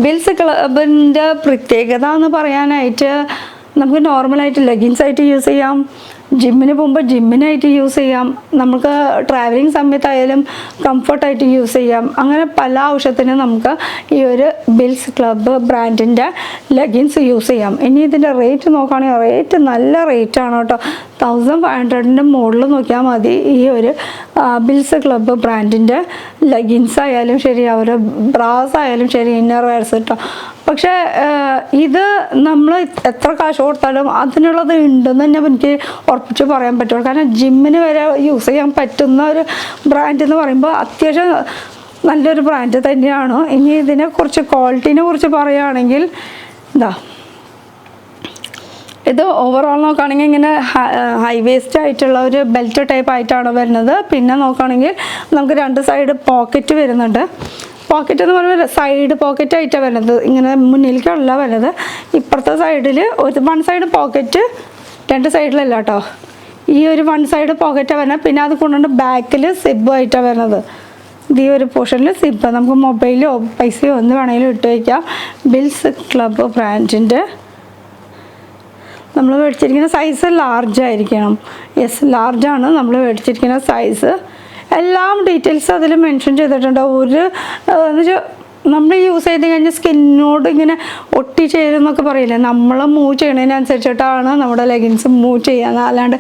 ബിൽസ് ക്ലബിൻ്റെ പ്രത്യേകത എന്ന് പറയാനായിട്ട് നമുക്ക് നോർമലായിട്ട് ലെഗിൻസായിട്ട് യൂസ് ചെയ്യാം, ജിമ്മിന് പോകുമ്പോൾ ജിമ്മിനായിട്ട് യൂസ് ചെയ്യാം, നമുക്ക് ട്രാവലിംഗ് സമയത്തായാലും കംഫർട്ടായിട്ട് യൂസ് ചെയ്യാം. അങ്ങനെ പല ആവശ്യത്തിനും നമുക്ക് ഈ ഒരു ബിൽസ് ക്ലബ്ബ് ബ്രാൻഡിൻ്റെ ലെഗിൻസ് യൂസ് ചെയ്യാം. ഇനി ഇതിൻ്റെ റേറ്റ് നോക്കുകയാണെങ്കിൽ റേറ്റ് നല്ല റേറ്റാണ് കേട്ടോ. 1500-ൻ്റെ മുകളിൽ നോക്കിയാൽ മതി ഈ ഒരു ബിൽസ് ക്ലബ്ബ് ബ്രാൻഡിൻ്റെ ലെഗിൻസ് ആയാലും ശരി, അവരുടെ ബ്രാസ് ആയാലും ശരി, ഇന്നർ വെയർസ് കേട്ടോ. പക്ഷേ ഇത് നമ്മൾ എത്ര കാശ് കൊടുത്താലും അതിനുള്ളത് ഉണ്ടെന്ന് തന്നെ എനിക്ക് ഉറപ്പിച്ച് പറയാൻ പറ്റുള്ളൂ. കാരണം ജിമ്മിന് വരെ യൂസ് ചെയ്യാൻ പറ്റുന്ന ഒരു ബ്രാൻഡ് എന്ന് പറയുമ്പോൾ അത്യാവശ്യം നല്ലൊരു ബ്രാൻഡ് തന്നെയാണ്. ഇനി ഇതിനെക്കുറിച്ച് ക്വാളിറ്റീനെ കുറിച്ച് പറയുകയാണെങ്കിൽ ഇത് ഓവറോൾ നോക്കുകയാണെങ്കിൽ ഇങ്ങനെ ഹൈ വേസ്റ്റ് ആയിട്ടുള്ള ഒരു ബെൽറ്റ് ടൈപ്പ് ആയിട്ടാണ് വരുന്നത്. പിന്നെ നോക്കുകയാണെങ്കിൽ നമുക്ക് 2 സൈഡ് പോക്കറ്റ് വരുന്നുണ്ട്. പോക്കറ്റ് എന്ന് പറയുമ്പോൾ സൈഡ് പോക്കറ്റ് ആയിട്ടാണ് വരുന്നത്, ഇങ്ങനെ മുന്നിലേക്കുള്ള വരുന്നത്. ഇപ്പുറത്തെ സൈഡിൽ ഒരു വൺ സൈഡ് പോക്കറ്റ്, രണ്ട് സൈഡിലല്ല കേട്ടോ, ഈ ഒരു വൺ സൈഡ് പോക്കറ്റാണ് വരുന്നത്. പിന്നെ അത് കൊണ്ടുകൊണ്ട് ബാക്കിൽ സിബായിട്ടാണ് വരുന്നത്. ഈ ഒരു പോർഷനിൽ സിബ്, നമുക്ക് മൊബൈലോ പൈസയോ എന്ത് വേണമെങ്കിലും ഇട്ട് വയ്ക്കാം. ബിൽസ് ക്ലബ് ബ്രാൻഡിൻ്റെ നമ്മൾ മേടിച്ചിരിക്കുന്ന സൈസ് ലാർജ് ആയിരിക്കണം. യെസ്, ലാർജാണ് നമ്മൾ മേടിച്ചിരിക്കുന്ന സൈസ്. എല്ലാം ഡീറ്റെയിൽസ് അതിൽ മെൻഷൻ ചെയ്തിട്ടുണ്ട്. ഒരു എന്ന് വെച്ചാൽ നമ്മൾ യൂസ് ചെയ്ത് കഴിഞ്ഞാൽ സ്കിന്നോട് ഇങ്ങനെ ഒട്ടിച്ചേരുന്നൊക്കെ പറയില്ലേ, നമ്മൾ മൂവ് ചെയ്യണതിനനുസരിച്ചിട്ടാണ് നമ്മുടെ ലെഗിൻസ് മൂവ് ചെയ്യുക. അല്ലാണ്ട്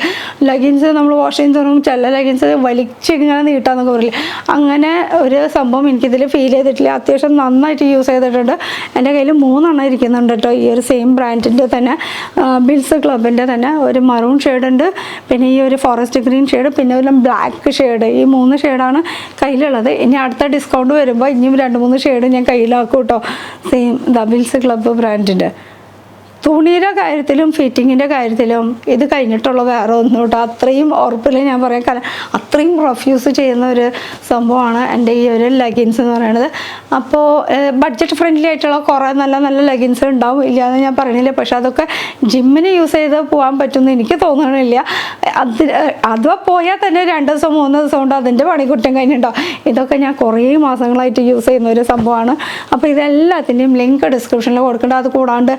ലെഗിൻസ് നമ്മൾ വാഷ് ചെയ്യുന്ന ചില ലെഗിൻസ് വലിച്ചിങ്ങനെ നീട്ടാന്നൊക്കെ പറയില്ലേ, അങ്ങനെ ഒരു സംഭവം എനിക്കിതിൽ ഫീൽ ചെയ്തിട്ടില്ല. അത്യാവശ്യം നന്നായിട്ട് യൂസ് ചെയ്തിട്ടുണ്ട്. എൻ്റെ കയ്യിൽ 3 എണ്ണം ഇരിക്കുന്നുണ്ട് കേട്ടോ. ഈ ഒരു സെയിം ബ്രാൻഡിൻ്റെ തന്നെ ബിൽസ് ക്ലബിൻ്റെ തന്നെ ഒരു മറൂൺ ഷെയ്ഡ് ഉണ്ട്, പിന്നെ ഈ ഒരു ഫോറസ്റ്റ് ഗ്രീൻ ഷെയ്ഡ്, പിന്നെ ഒരു ബ്ലാക്ക് ഷെയ്ഡ്. ഈ 3 ഷെയ്ഡാണ് കയ്യിലുള്ളത്. ഇനി അടുത്ത ഡിസ്കൗണ്ട് വരുമ്പോൾ ഇനിയും 2-3 ഷെയ്ഡ് ഞാൻ കയ്യിലാക്കും കേട്ടോ. സെയിം ബിൽസ് ക്ലബ് ബ്രാൻഡിൻ്റെ. തുണിയുടെ കാര്യത്തിലും ഫിറ്റിങ്ങിൻ്റെ കാര്യത്തിലും ഇത് കഴിഞ്ഞിട്ടുള്ള വേറെ ഒന്നും കേട്ടോ. അത്രയും ഉറപ്പിൽ ഞാൻ പറയാം, കാരണം അത്രയും റഫ്യൂസ് ചെയ്യുന്ന ഒരു സംഭവമാണ് എൻ്റെ ഈ ഒരു ലെഗിൻസ് എന്ന് പറയുന്നത്. അപ്പോൾ ബഡ്ജറ്റ് ഫ്രണ്ട്ലി ആയിട്ടുള്ള കുറേ നല്ല നല്ല ലെഗിൻസ് ഉണ്ടാവും, ഇല്ലയെന്ന് ഞാൻ പറയണില്ല. പക്ഷെ അതൊക്കെ ജിമ്മിന് യൂസ് ചെയ്ത് പോകാൻ പറ്റുമെന്ന് എനിക്ക് തോന്നണില്ല. അഥവാ പോയാൽ തന്നെ 2 ദിവസം 3 ദിവസം കൊണ്ട് അതിൻ്റെ പണിക്കുറ്റം കഴിഞ്ഞിട്ടുണ്ടാവും. ഇതൊക്കെ ഞാൻ കുറേ മാസങ്ങളായിട്ട് യൂസ് ചെയ്യുന്ന ഒരു സംഭവമാണ്. അപ്പോൾ ഇതെല്ലാത്തിൻ്റെയും ലിങ്ക് ഡിസ്ക്രിപ്ഷനിൽ കൊടുക്കേണ്ടത്. അത് കൂടാണ്ട്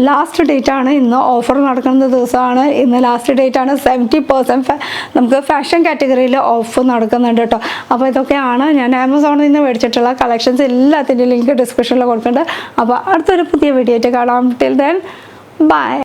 ലാസ്റ്റ് ഡേറ്റ് ആണ്, ഇന്ന് ഓഫർ നടക്കുന്ന ദിവസമാണ്. ഇന്ന് ലാസ്റ്റ് ഡേറ്റ് ആണ്. 70% നമുക്ക് ഫാഷൻ കാറ്റഗറിയിൽ ഓഫ് നടക്കുന്നുണ്ട് കേട്ടോ. അപ്പോൾ ഇതൊക്കെയാണ് ഞാൻ ആമസോണിൽ നിന്ന് മേടിച്ചിട്ടുള്ള കളക്ഷൻസ്. എല്ലാത്തിൻ്റെയും ലിങ്ക് ഡിസ്ക്രിപ്ഷനിൽ കൊടുക്കുന്നുണ്ട്. അപ്പോൾ അടുത്തൊരു പുതിയ വീഡിയോ ആയിട്ട് കാണാം. Till then bye.